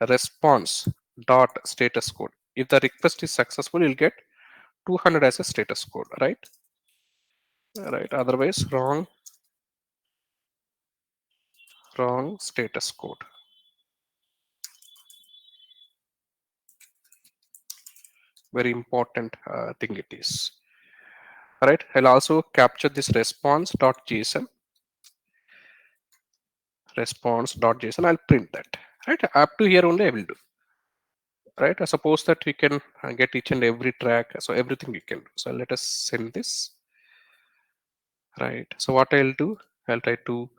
response dot status code. If the request is successful, you'll get 200 as a status code, right? right? Otherwise, wrong status code. Very important thing it is. Right? I'll also capture this response.json. Response.json. I'll print that. Right? Up to here only I will do. Right? I suppose that we can get each and every track. So everything we can do. So let us send this. Right? So what I'll do, I'll try to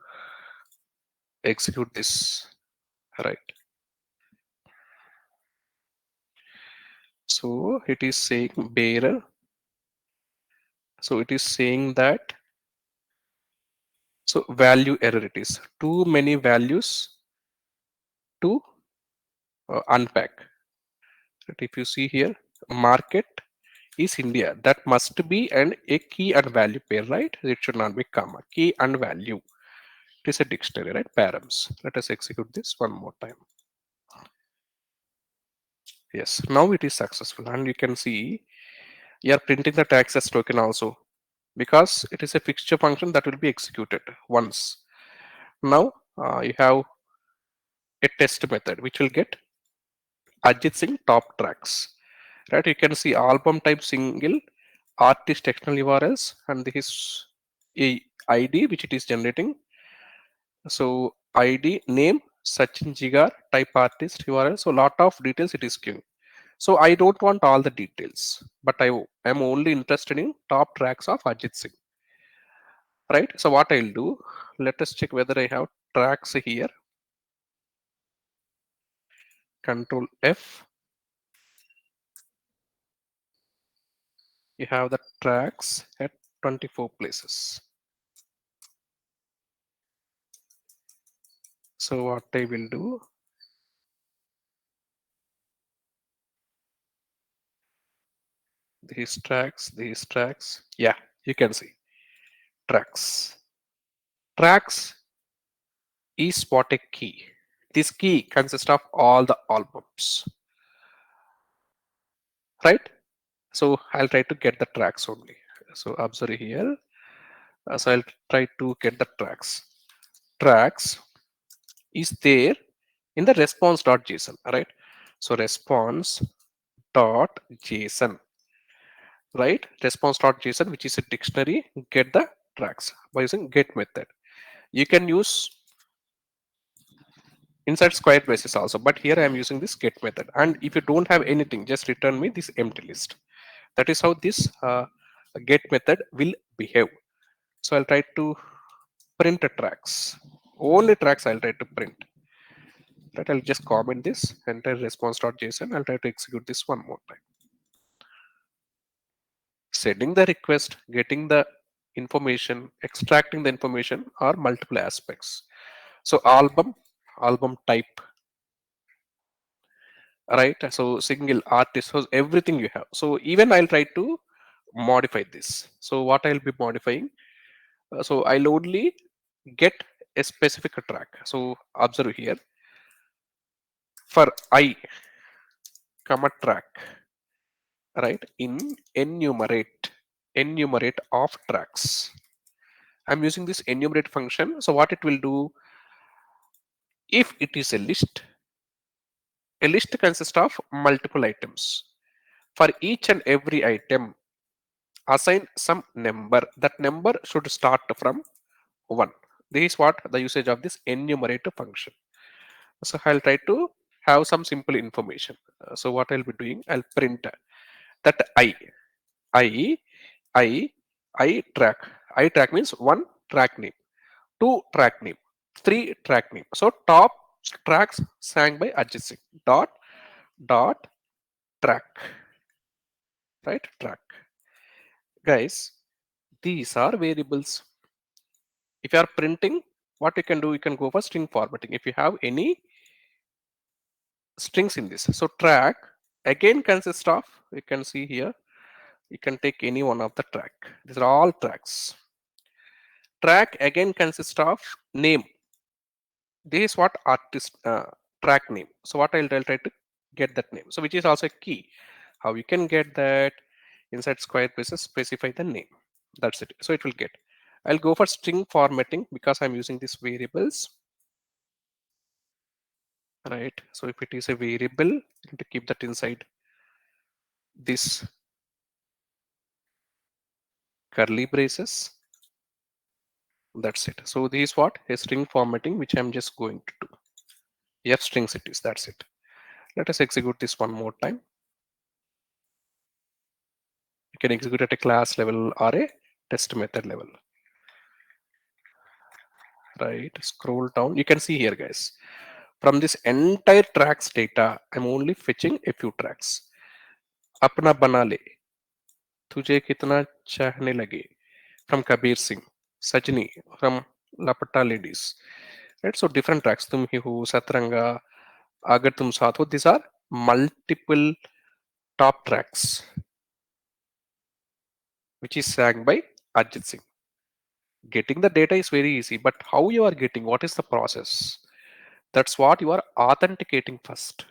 execute this. Right? So it is saying bearer. So it is saying that, so value error it is. Too many values to unpack. But if you see here, market is India. That must be a key and value pair, right? It should not be comma. Key and value. It is a dictionary, right? Params. Let us execute this one more time. Yes, now it is successful. And you can see you are printing the access token also, because it is a fixture function that will be executed once. Now you have a test method which will get Ajit Singh top tracks. Right? You can see album type single, artist external URLs, and this is a ID which it is generating. So ID, name, Sachin Jigar, type artist URL. So lot of details it is giving. So I don't want all the details, but I am only interested in top tracks of Ajit Singh. Right? So what I'll do, let us check whether I have tracks here. Control F. You have the tracks at 24 places. So what I will do, these tracks. Yeah, you can see tracks. Tracks is what a key. This key consists of all the albums, right? So I'll try to get the tracks only. So observe here. So I'll try to get the tracks. Tracks is there in the response.json, right? So response.json, right? Response.json, which is a dictionary, get the tracks by using get method. You can use inside square braces also, but here I am using this get method. And if you don't have anything, just return me this empty list. That is how this get method will behave. So I'll try to print the tracks. Only tracks I'll try to print. Right, I'll just comment this enter response.json. I'll try to execute this one more time. Sending the request, getting the information, extracting the information are multiple aspects. So album type, right? So single artist, so everything you have. So even I'll try to modify this. So what I'll be modifying, so I'll only get a specific track. So observe here, for I comma track, right? In enumerate of tracks, I'm using this enumerate function. So what it will do, if it is a list consists of multiple items. For each and every item, assign some number. That number should start from 1. This is what the usage of this enumerate function. So I'll try to have some simple information. So what I'll be doing, I'll print that I, I, I track. I track means 1 track name, 2 track name, 3 track name. So top tracks sang by Ajit Singh. Dot track, right? Track. Guys, these are variables. If you are printing, what you can do, you can go for string formatting. If you have any strings in this, so track again consists of, you can see here, you can take any one of the track. These are all tracks. Track again consists of name. This is what artist track name. So what I'll try to get that name. So which is also a key. How you can get that, inside square braces specify the name. That's it. So it will get. I'll go for string formatting because I'm using these variables, right? So if it is a variable, you need to keep that inside this curly braces. That's it. So this is what a string formatting, which I'm just going to do. F strings it is. That's it. Let us execute this one more time. You can execute at a class level or a test method level. Right. Scroll down. You can see here, guys. From this entire tracks data, I'm only fetching a few tracks. Apna bana le, tujhe kitna chahne lage, from Kabir Singh, Sajni from Lapata Ladies. Right. So different tracks. Tum hi ho, Satranga, Agar tum saath ho. These are multiple top tracks, which is sang by Ajit Singh. Getting the data is very easy, but how you are getting, what is the process? That's what you are authenticating first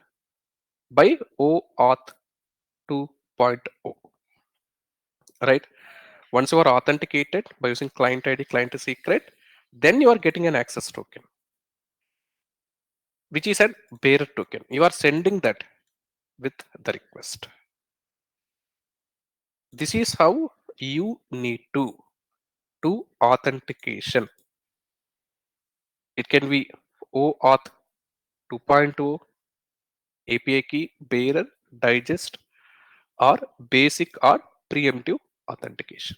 by OAuth 2.0, right? Once you are authenticated by using client ID, client secret, then you are getting an access token, which is a bearer token. You are sending that with the request. This is how you need to do authentication. It can be OAuth 2.0, API key, bearer, digest, or basic or preemptive authentication.